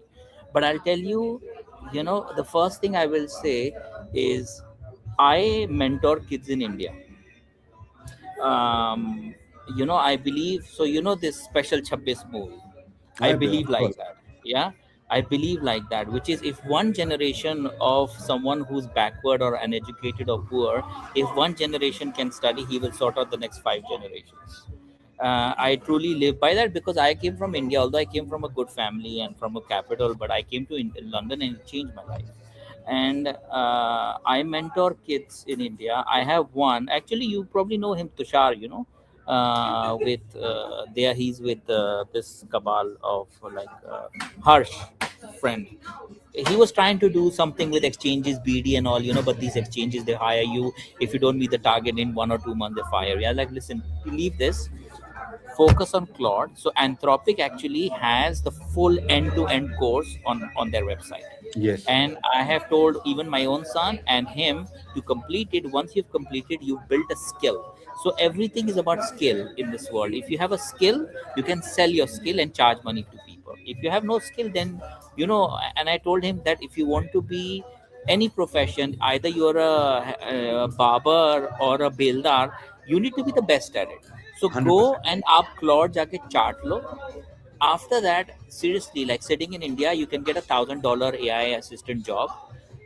But I'll tell you, the first thing I will say is I mentor kids in India. um, I believe so. This special Chabbis movie. I Of believe like course, that. Yeah, I believe like that. Which is, if one generation of someone who's backward or uneducated or poor, if one generation can study, he will sort out the next 5 generations. I truly live by that because I came from India. Although I came from a good family and from a capital, but I came to London and it changed my life. And I mentor kids in India. I have one. Actually, you probably know him, Tushar. With there he's with this cabal of Harsh friend. He was trying to do something with exchanges, BD and all, but these exchanges, they hire you. If you don't meet the target in 1 or 2 months, they fire you. Yeah, like, listen, leave this, focus on Claude. So Anthropic actually has the full end-to-end course on their website. yes, And I have told even my own son and him to complete it. Once you've completed, you've built a skill. So everything is about skill in this world. If you have a skill, you can sell your skill and charge money to people. If you have no skill, then and I told him that if you want to be any profession, either you're a barber or a builder, you need to be the best at it. So go 100%. and आप Claude जाके चाट लो. After that, seriously, like sitting in India, you can get $1,000 AI assistant job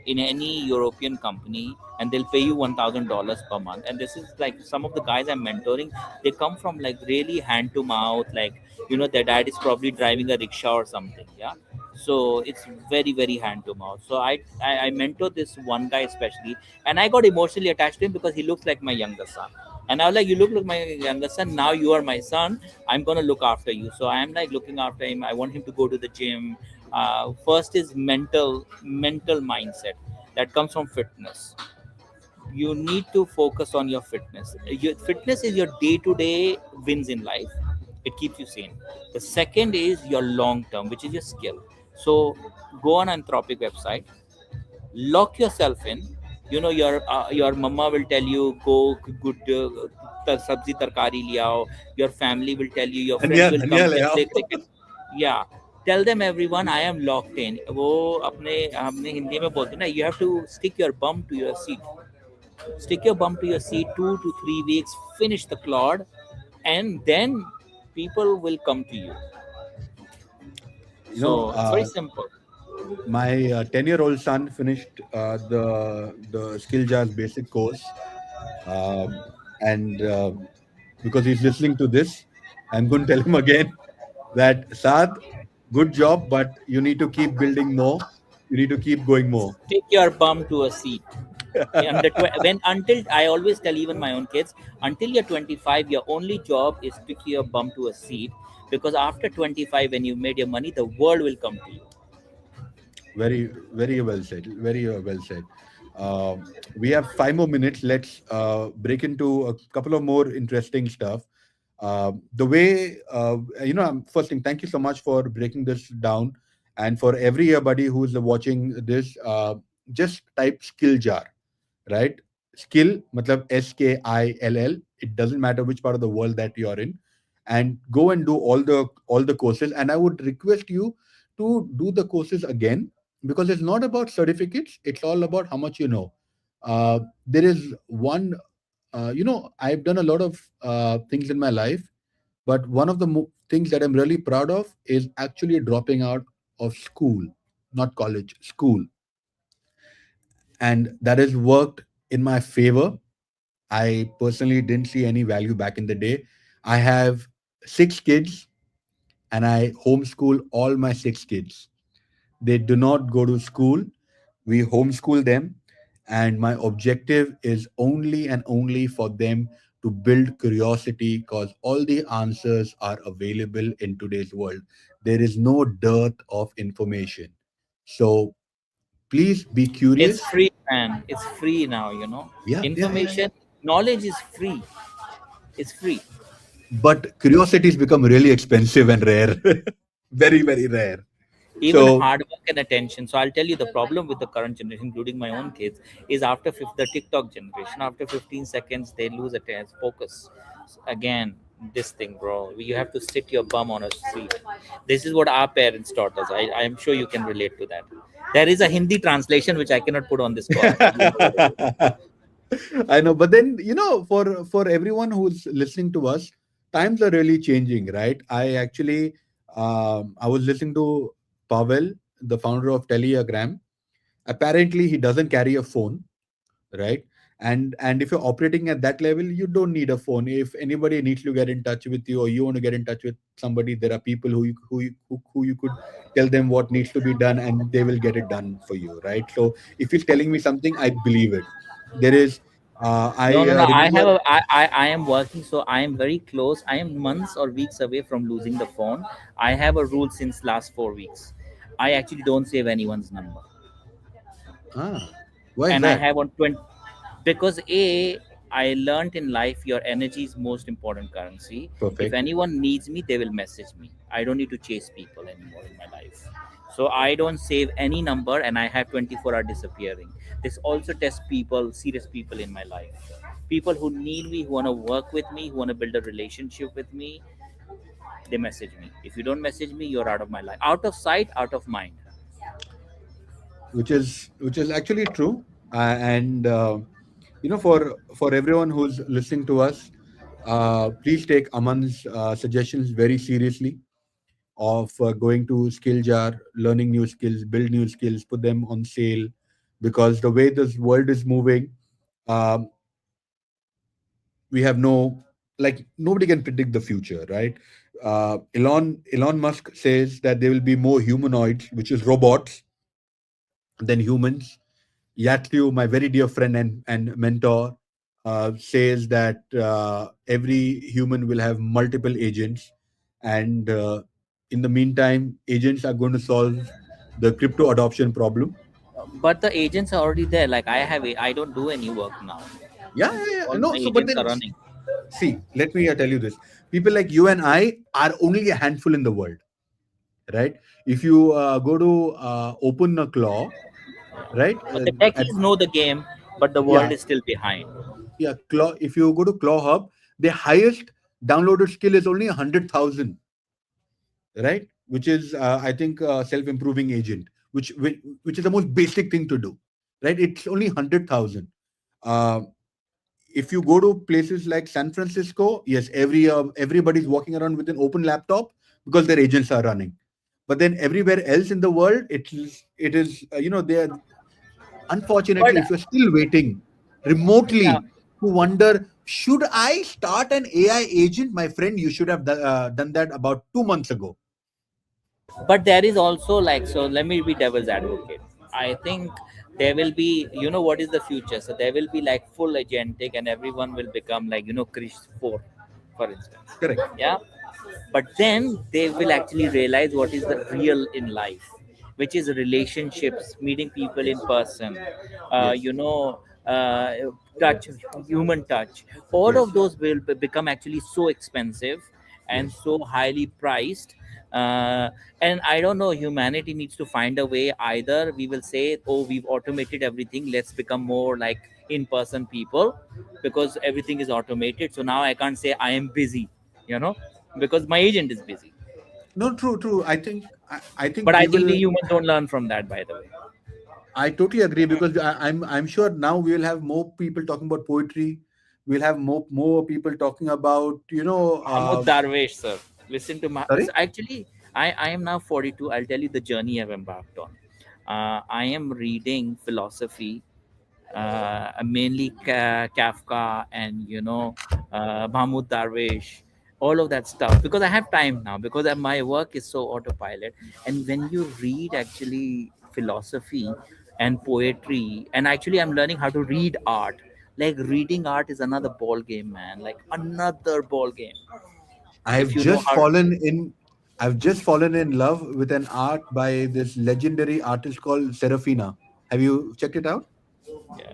in any European company, and they'll pay you $1,000 per month. And this is like some of the guys I'm mentoring, they come from like really hand to mouth, like their dad is probably driving a rickshaw or something. Yeah, so it's very very hand to mouth. So I mentor this one guy especially, and I got emotionally attached to him because he looks like my younger son. And I was like, you look like my younger son, now you are my son, I'm gonna look after you. So I'm like looking after him. I want him to go to the gym. First is mental mindset that comes from fitness. You need to focus on your fitness. Your fitness is your day-to-day wins in life. It keeps you sane. The second is your long term, which is your skill. So go on Anthropic website, lock yourself in. Your mama will tell you, go good sabzi tarkari liao. Your family will tell you, your धनिया friends will धनिया come, ले can आओ. play cricket. Yeah, tell them everyone, I am locked in. वो अपने हमने हिंदी में बोलते हैं ना, you have to stick your bum to your seat. Stick your bum to your seat 2 to 3 weeks, finish the clod, and then people will come to you. You know, So it's very simple. my 10-year-old son finished the Skill Jazz basic course, um, and because he's listening to this, I'm going to tell him again that Saad, good job, but you need to keep building more. You need to keep going more. Stick your bum to a seat. When until I always tell even my own kids, until you're 25, your only job is to keep your bum to a seat, because after 25, when you made your money, the world will come to you. Very, very well said. Very well said. We have 5 more minutes. Let's break into a couple of more interesting stuff. The way, first thing, thank you so much for breaking this down. And for everybody who's watching this, just type skill jar, right? Skill, matlab SKILL. It doesn't matter which part of the world that you're in, and go and do all the courses. And I would request you to do the courses again, because it's not about certificates. It's all about how much you know. There is one, I've done a lot of things in my life, but one of the things that I'm really proud of is actually dropping out of school, not college, school, and that has worked in my favor. I personally didn't see any value back in the day. I have 6 kids, and I homeschool all my 6 kids. They do not go to school. We homeschool them. And my objective is only and only for them to build curiosity, because all the answers are available in today's world. There is no dearth of information. So please be It's curious. free, man. It's free now, you know. Yeah, yeah, yeah, yeah. Information, knowledge is free. It's free. But curiosities become really expensive and rare. Very, very rare. Even So, hard work and attention. So I'll tell you, the problem with the current generation, including my own kids, is after the TikTok generation, after 15 seconds, they lose attention, focus. Again, this thing, bro, you have to sit your bum on a seat. This is what our parents taught us. I'm sure you can relate to that. There is a Hindi translation which I cannot put on this call, but you know what it is. I know, but then for everyone who's listening to us, times are really changing, right? I was listening to Pavel, the founder of Telegram. Apparently, he doesn't carry a phone, right? And if you're operating at that level, you don't need a phone. If anybody needs to get in touch with you, or you want to get in touch with somebody, there are people who you could tell them what needs to be done, and they will get it done for you, right? So if he's telling me something, I believe it. There is No, I no, no. I remember. have I am working, so I am very close. I am months or weeks away from losing the phone. I have a rule since last 4 weeks. I actually don't save anyone's number, Why is and I that? have on 20, because I learned in life your energy is most important currency. If Perfect. anyone needs me, they will message me. I don't need to chase people anymore in my life. So I don't save any number, and I have 24-hour disappearing. This also tests people, serious people in my life. People who need me, who want to work with me, who want to build a relationship with me, they message me. If you don't message me, you're out of my life. Out of sight, out of mind. Which is actually true. And for everyone who's listening to us, please take Aman's suggestions very seriously, of going to skill jar, learning new skills, build new skills, put them on sale, because the way this world is moving, um, we have no, like, nobody can predict the future, right? Elon Musk says that there will be more humanoids, which is robots, than humans. Yatliu, my very dear friend and mentor, says that every human will have multiple agents. And in the meantime, agents are going to solve the crypto adoption problem. But the agents are already there. Like I don't do any work now. Yeah, yeah, yeah. All No, my so, but agents then, are running. see, let me tell you this. People like you and I are only a handful in the world, right? If you go to open a claw, right? But the At, techies know the game, but the yeah, world is still behind. yeah, claw. If you go to Claw Hub, the highest downloaded skill is only 100,000, right? Which is, I think, self-improving agent, which is the most basic thing to do, right? It's only 100,000. Uh, if you go to places like San Francisco, yes, everybody's walking around with an open laptop because their agents are running. But then everywhere else in the world, it is they are, But unfortunately, if you're still waiting yeah, remotely to wonder, should I start an AI agent? My friend, you should have done that about 2 months ago. but there is also, like, so let me be devil's advocate. I think there will be, what is the future? So there will be like full agentic, and everyone will become like, Chris 4, for instance. Correct. Yeah. But then they will actually realize what is the real in life, which is relationships, meeting people in Yes. person, uh, Yes. you know uh, touch, human touch. All of Yes. those will become actually so expensive and Yes. so highly priced. uh, and I don't know, humanity needs to find a way. Either we will say, oh, we've automated everything, let's become more like in-person people, because everything is automated. So now I can't say I am busy, you know because my agent is busy. No, true, true. I think But I we think we will. humans don't learn from that, by the way. I totally agree because I'm sure now we will have more people talking about poetry. We'll have more people talking about Mahmoud Darwish, sir. Listen to my. sorry. So actually, I am now 42. I'll tell you the journey I've embarked on. I am reading philosophy, mainly Kafka and Mahmoud Darwish, all of that stuff, because I have time now, because my work is so autopilot. And when you read actually philosophy and poetry, and actually I'm learning how to read art. Like reading art is another ball game, man. Like another ball game. If I've you know just how. fallen in. I've just fallen in love with an art by this legendary artist called Serafina. Have you checked it out? Yeah,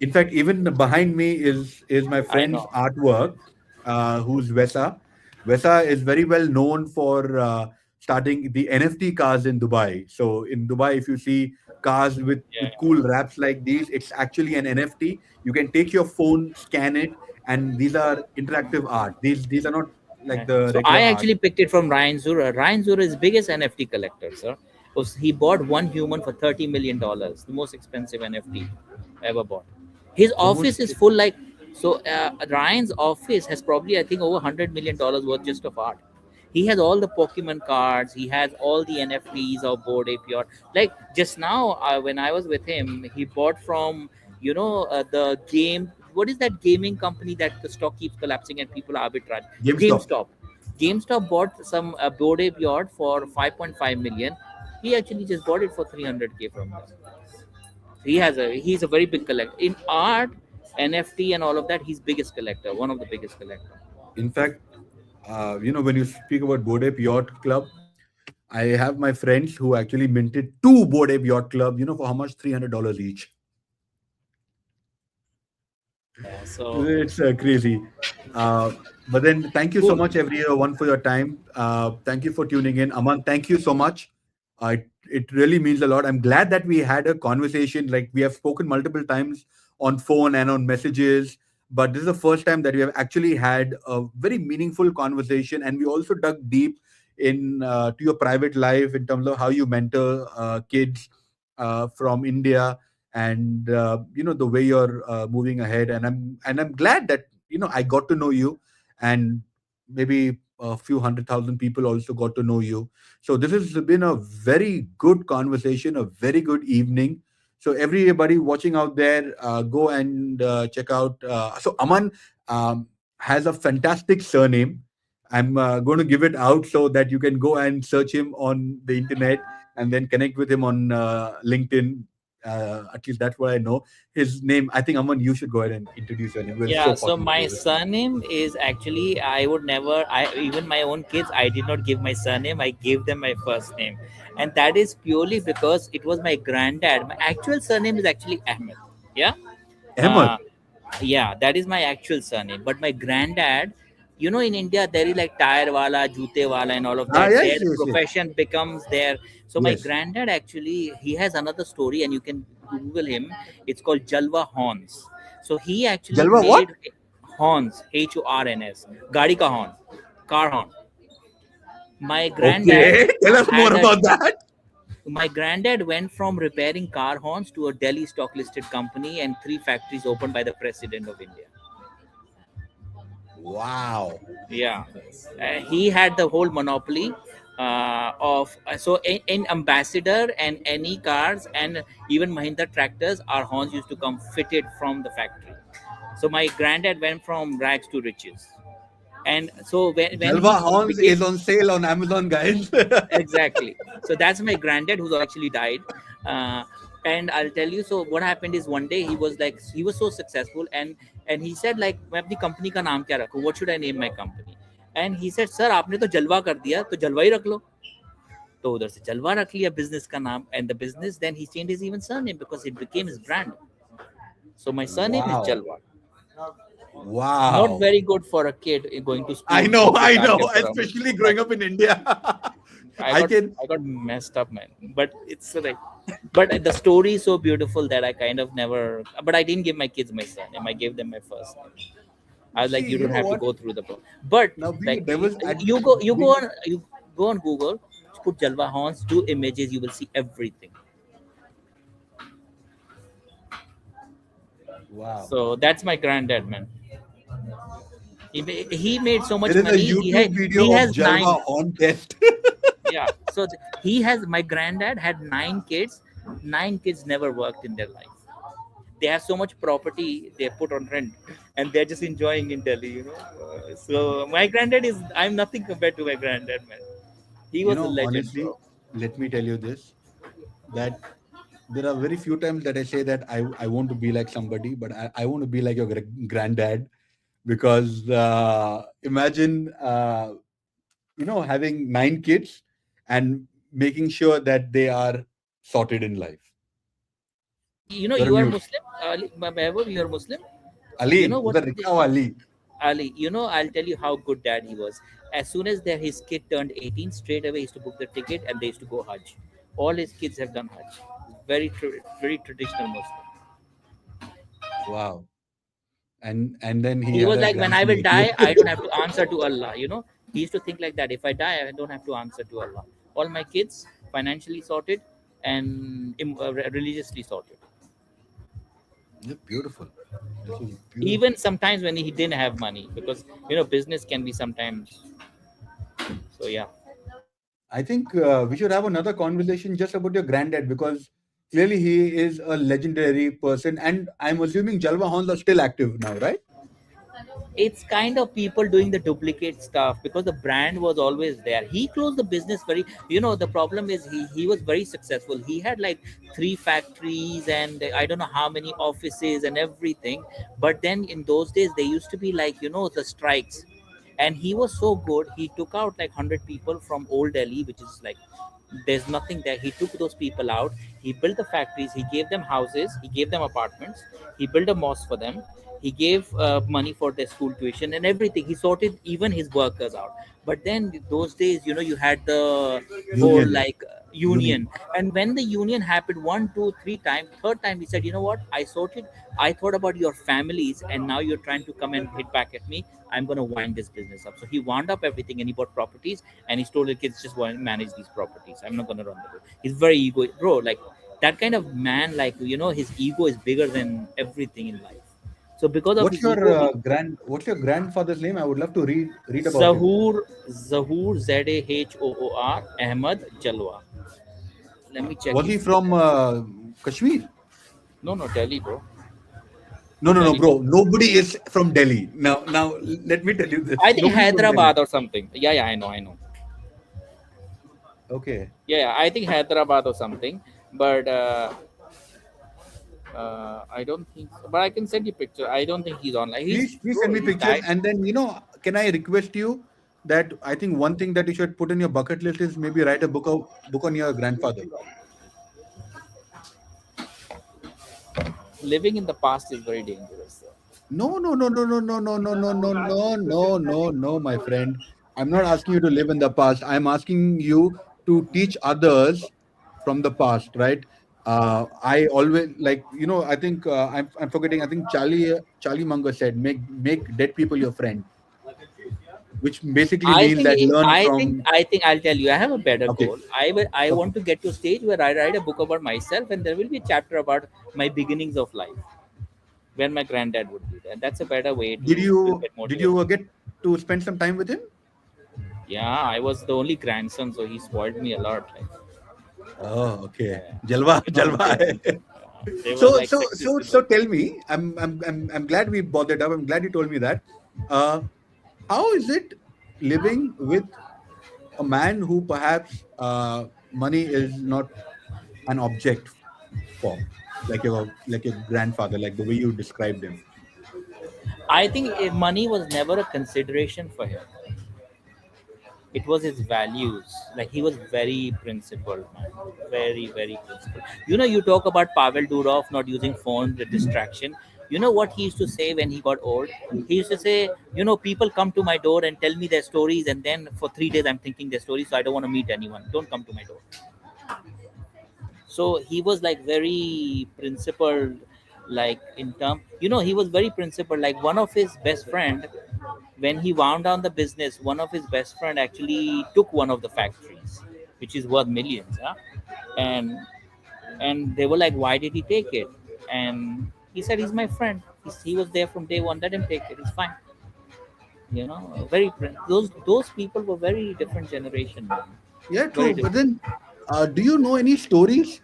In fact, even behind me is my I friend's know. artwork, who's Vesa. Vesa is very well known for starting the NFT cars in Dubai. So in Dubai, if you see cars with Yeah. cool wraps like these, it's actually an NFT. You can take your phone, scan it, and these are interactive art. These are not like the So I regular art. actually picked it from Ryan Zura. Ryan Zura is biggest NFT collector, sir. He bought one human for $30 million, the most expensive NFT ever bought. His The most office is full, like, so. Ryan's office has probably, I think, over $100 million worth just of art. He has all the Pokemon cards. He has all the NFTs of Board APR. Like just now, when I was with him, he bought from the game. What is that gaming company that the stock keeps collapsing and people arbitrage? GameStop. GameStop. GameStop bought some Board Ape yacht for 5.5 million. He actually just bought it for 300K from them. He's a very big collector in art, NFT, and all of that. He's biggest collector, one of the biggest collector. In fact, when you speak about Bored Ape Yacht Club, I have my friends who actually minted two Bored Ape Yacht Club, for how much? $300 each. Yeah. So It's crazy. Uh, but then thank you so cool. much, everyone, for your time. Thank you for tuning in. Aman, thank you so much. It really means a lot. I'm glad that we had a conversation. Like we have spoken multiple times on phone and on messages, but this is the first time that we have actually had a very meaningful conversation. And we also dug deep in to your private life in terms of how you mentor kids from India, and the way you're moving ahead. And I'm glad that I got to know you, and maybe a few 100,000 people also got to know you. So this has been a very good conversation, a very good evening. So everybody watching out there, go and check out. So Aman um, has a fantastic surname. I'm going to give it out so that you can go and search him on the internet and then connect with him on LinkedIn. At least that's what I know. His name, I think, Aman, you should go ahead and introduce your name. We're Yeah, so so fortunate to my do this. surname is actually, I would never, even my own kids, I did not give my surname, I gave them my first name. And that is purely because it was my granddad. My actual surname is actually Ahmed. Yeah. Ahmed. Uh, yeah, that is my actual surname. But my granddad, in India, there is like tire wala, jute wala, and all of Ah, that. Their yes, yes, yes. profession becomes their. So my Yes. granddad actually, he has another story, and you can Google him. It's called Jalwa horns. So he actually Jalwa, what? made horns, HORNS, gadi ka horn, car horn. My granddad Okay. Tell us more had a about that. my granddad went from repairing car horns to a Delhi stock listed company and three factories opened by the president of India. Wow. Yeah, he had the whole monopoly of so in Ambassador and any cars and even Mahindra tractors, our horns used to come fitted from the factory. So my granddad went from rags to riches. And so when Jalwa he Horns became. is on sale on Amazon, guys. Exactly. So that's my granddad who's actually died. Uh, And I'll tell you, so what happened is one day he was like, he was so successful, and he said like, मैं अपनी company का नाम क्या रखूं, what should I name my company? And he said, sir आपने तो जलवा कर दिया, तो जलवा ही रख लो. तो उधर से जलवा रख लिया business का नाम, and the business then he changed his even surname because it became his brand. So my surname is Wow. Jalwa. Not Wow. very good for a kid going to school from I know, Visakhapatnam, especially but growing up in India. I I got can, I got messed up, man. But it's like, but the story is so beautiful that I kind of never. But I didn't give my kids my surname. I gave them my first name. I was like, see, you you don't know have to what? go through the pro. But Now being a like, devil's you being, go on Google, put Jalwa horns, do images, you will see everything. wow. So that's my granddad, man. He made so There much is a money. YouTube He video of has nine. Jalwa horn test. Yeah. So he has, my granddad had nine kids. Nine kids never worked in their life. They have so much property they put on rent, and they're just enjoying in Delhi. So my granddad is, I'm nothing compared to my granddad, man. He You was a know, legend, honestly, bro. let me tell you this, that there are very few times that I say that I want to be like somebody, but I want to be like your granddad, because imagine, having nine kids and making sure that they are sorted in life. You're a You are mute. Muslim, Vaibhavv, you are Muslim. Ali, You know what? उधर लिखा हुआ Ali. Ali, I'll tell you how good dad he was. As soon as his kid turned 18, straight away he used to book the ticket and they used to go Hajj. All his kids have done Hajj. Very traditional Muslim. Wow. And then he He had was a like, when I grandson will like you. die, I don't have to answer to Allah. He used to think like that. If I die, I don't have to answer to Allah. All my kids financially sorted and religiously sorted. This is beautiful. This is Even beautiful. sometimes when he didn't have money, because business can be sometimes. So yeah. I think we should have another conversation just about your granddad, because clearly he is a legendary person, and I'm assuming Jalwa horns are still active now, right? It's kind of people doing the duplicate stuff because the brand was always there. He closed the business very, the problem is he was very successful. He had like three factories and I don't know how many offices and everything. But then in those days they used to be like, the strikes. And he was so good, he took out like 100 people from old Delhi, which is like, there's nothing there. He took those people out, he built the factories, he gave them houses, he gave them apartments, he built a mosque for them, he gave money for their school tuition and everything. He sorted even his workers out. But then those days, you had the whole Union. like union. Union. And when the union happened one, two, three times, third time he said, you know what, I thought about your families, and now you're trying to come and hit back at me. I'm going to wind this business up. So he wound up everything and he bought properties, and he told the kids, just want to manage these properties. I'm not going to run the business. He's very ego, bro. Like that kind of man, like, his ego is bigger than everything in life. So because of What's his your ego, what's your grandfather's name? I would love to read about him. Zahur, Zahor, Ahmed Jalwa. Let me check Was his he name. from Kashmir? No, no, Delhi, bro. No, Delhi. bro. Nobody is from Delhi. Now, let me tell you this. I think Nobody's from Delhi. Hyderabad or something. Yeah, yeah, I know. Okay. Yeah, yeah, I think Hyderabad or something. But I don't think so. But I can send you picture. I don't think he's online. Please Bro, send me he's pictures, died. and then can I request you that I think one thing that you should put in your bucket list is maybe write a book on your grandfather. Living in the past is very dangerous. No, my friend. I'm not asking you to live in the past. I'm asking you to teach others from the past, right? I always like, I think I'm forgetting. I think Charlie Munger said, make dead people your friend, which basically I means think that learn I think from. I think I'll tell you. I have a better Okay, goal. I okay. want to get to a stage where I write a book about myself, and there will be a chapter about my beginnings of life, where my granddad would be there. That's a better way Did to you get did motivated. you get to spend some time with him? Yeah, I was the only grandson, so he spoiled me a lot. Like, Oh, okay. yeah, Jalwa, you know, Jalwa. they were So like so sexy so so siblings. tell me, I'm glad we brought that up. I'm glad you told me that. Uh, how is it living with a man who perhaps money is not an object? for, like your grandfather, like the way you described him? I think money was never a consideration for him. It was his values. Like he was very principled, man. Very, very principled. You talk about Pavel Durov not using phone, the distraction. You know what he used to say when he got old? He used to say, people come to my door and tell me their stories, and then for 3 days I'm thinking their stories, so I don't want to meet anyone. Don't come to my door. So he was like very principled, like in term. He was very principled. Like one of his best friend, when he wound down the business, one of his best friend actually took one of the factories, which is worth millions, huh? and and they were like, why did he take it? And he said, he's my friend. He was there from day one. Let him take it. It's fine. Those people were very different generation, man. Yeah, Very true. But different. then, do you know any stories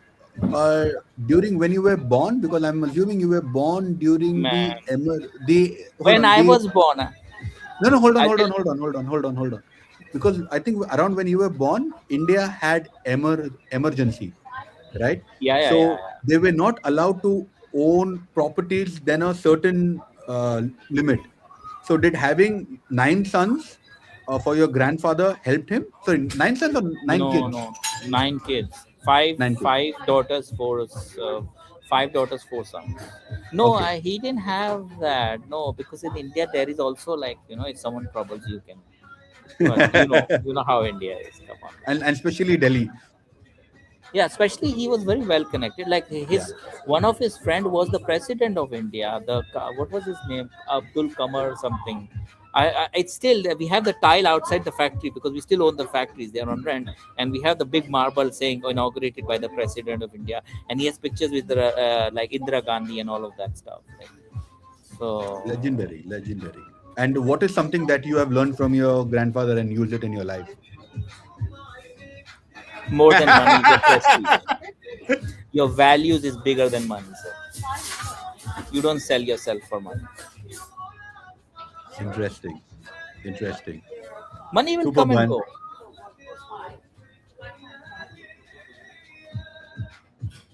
uh, during when you were born? Because I'm assuming you were born during Man, the hold when on I the was born, no no hold on I'll hold tell. on hold on hold on hold on hold on, because I think around when you were born, India had emergency, right? Yeah, yeah, yeah, So they were not allowed to own properties than a certain limit. So did having nine sons for your grandfather helped him? Sorry, nine sons or nine No, kids? no, 9 kids, five, Nine kids. five daughters, five daughters, 4 sons. No, Okay. he didn't have that. No, because in India there is also like if someone troubles you can. Well, you know how India is. Come on, man. And especially Delhi. Yeah, especially he was very well connected. Like Yeah. his one of his friend was the president of India. What was his name? Abdul Kamar something. It's still we have the tile outside the factory because we still own the factories. They are on rent, and we have the big marble saying inaugurated by the president of India, and he has pictures with the like Indira Gandhi and all of that stuff. Like, so Legendary, legendary. And what is something that you have learned from your grandfather and use it in your life? more than money is your prestige. Your values is bigger than money, sir. You don't sell yourself for money. Interesting. Interesting. Money will Super come and man. go.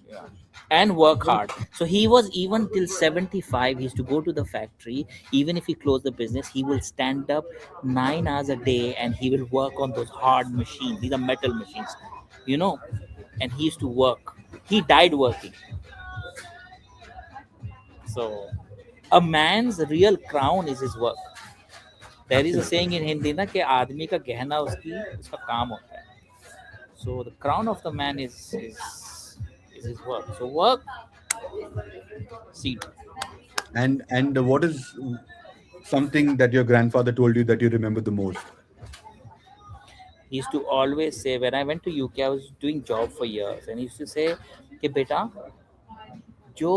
Yeah. And work hard. So he was even till 75. He used to go to the factory. Even if he closed the business, he will stand up 9 hours a day and he will work on those hard machines. These are metal machines, you know. And he used to work. He died working. So a man's real crown is his work. There is a Absolutely. saying in Hindi ना कि आदमी का गहना उसका काम होता है. So the crown of the man is his work. So work, see. And what is something that your grandfather told you that you remember the most? He used to always say, when I went to UK, I was doing job for years, and he used to say कि बेटा जो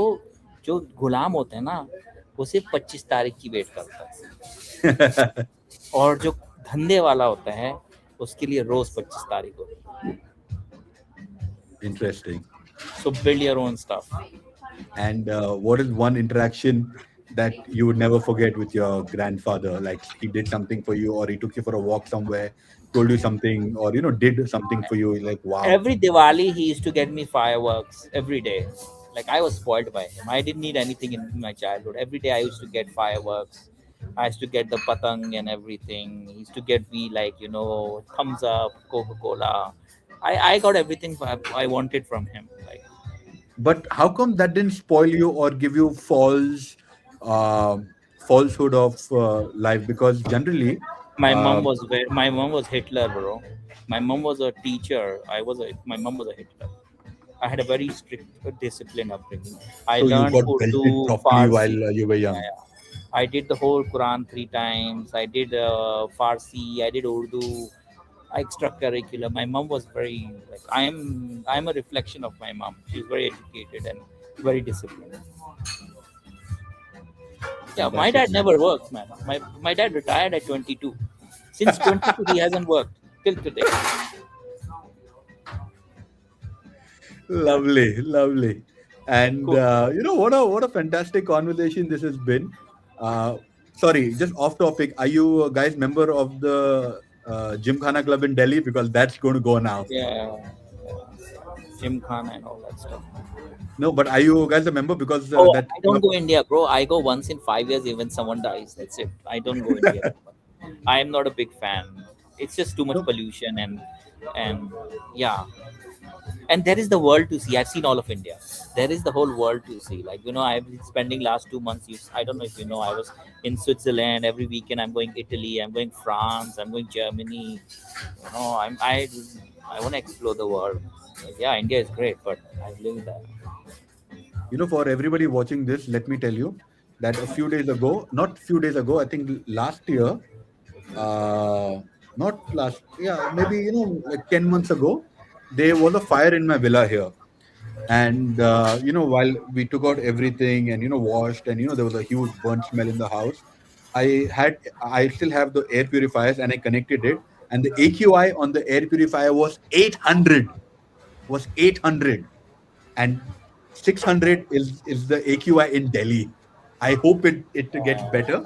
जो गुलाम होते हैं ना वो सिर्फ 25 तारीख की वेट करता है और जो धंधे वाला होता है उसके लिए रोज 25 तारीख होती है. Interesting. So build your own stuff. And what is one interaction that you would never forget with your grandfather? Like he did something for you, or he took you for a walk somewhere, told you something, or did something for you. Like wow. Every Diwali, he used to get me fireworks every day. Like I was spoiled by him. I didn't need anything in my childhood. Every day I used to get fireworks. I used to get the patang and everything. He used to get me like thumbs up, Coca Cola. I got everything I wanted from him. Like But how come that didn't spoil you or give you uh, falsehood of life? Because generally, uh, my mom was Hitler, bro. My mom was a teacher. My mom was a Hitler. I had a very strict discipline upbringing. I so you learned got belted Urdu, properly while Farsi. you were Yeah, young. yeah. I did the whole Quran 3 times. I did Farsi. I did Urdu. Extracurricular. My mom was very like I'm a reflection of my mom. She's very educated and very disciplined. Yeah, my Fantastic, dad man. never worked, man. My dad retired at 22. Since 22, he hasn't worked till today. Lovely, lovely. And Cool. what a fantastic conversation this has been. Uh, Sorry, just off topic. Are you guys member of the Gymkhana Club in Delhi? Because that's going to go now. Yeah. Gymkhana and all that stuff. No, but are you guys a member? Because Oh, that I don't go India, bro. I go once in 5 years. Even someone dies, that's it. I don't go India that much. I am not a big fan. It's just too much no, pollution and yeah. And there is the world to see. I've seen all of India. There is the whole world to see. Like I've been spending last 2 months. I don't know if you know. I was in Switzerland every weekend. I'm going Italy. I'm going France. I'm going Germany. I want to explore the world. Like, yeah, India is great, but I live there. for everybody watching this, let me tell you that a few days ago, not few days ago, I think last year, uh, not last, yeah, maybe like 10 months ago, there was a fire in my villa here. And while we took out everything and washed, and there was a huge burnt smell in the house. I still have the air purifiers, and I connected it, and the AQI on the air purifier was 800. Was 800, and 600 is the AQI in Delhi. I hope it gets better.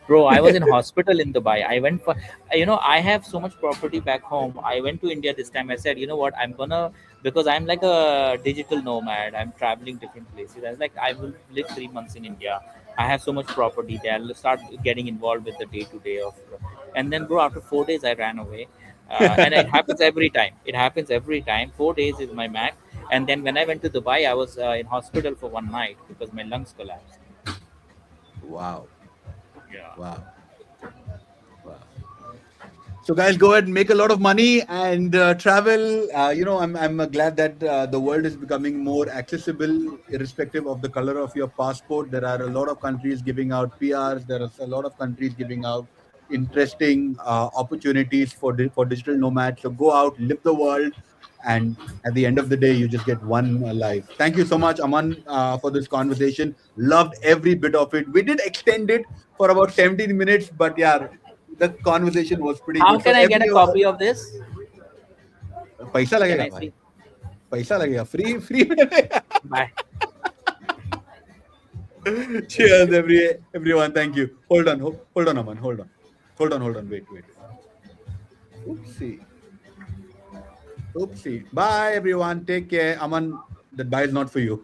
Bro, I was in hospital in Dubai. I went for, I have so much property back home. I went to India this time. I said, you know what, I'm gonna, because I'm like a digital nomad. I'm traveling different places. I was like, I will live 3 months in India. I have so much property there. I'll start getting involved with the day to day of, and then bro, after 4 days, I ran away. And it happens every time. It happens every time. 4 days is my max. And then when I went to Dubai, I was in hospital for one night because my lungs collapsed. Wow, Yeah. wow, wow. So guys, go ahead and make a lot of money and travel. I'm glad that the world is becoming more accessible, irrespective of the color of your passport. There are a lot of countries giving out PRs. There are a lot of countries giving out interesting opportunities for digital nomads. So go out, live the world, and at the end of the day, you just get one life. Thank you so much, Aman, for this conversation. Loved every bit of it. We did extend it for about 17 minutes, but yeah, the conversation was pretty How good. So can I get a every copy of this? पैसा Can लगेगा I भाई, see? पैसा लगेगा, free में लगेगा. Bye. Cheers, everyone. Thank you. Hold on, Aman. Hold on. Wait. Oopsie. Oopsie. Bye, everyone. Take care. Aman, that bye is not for you.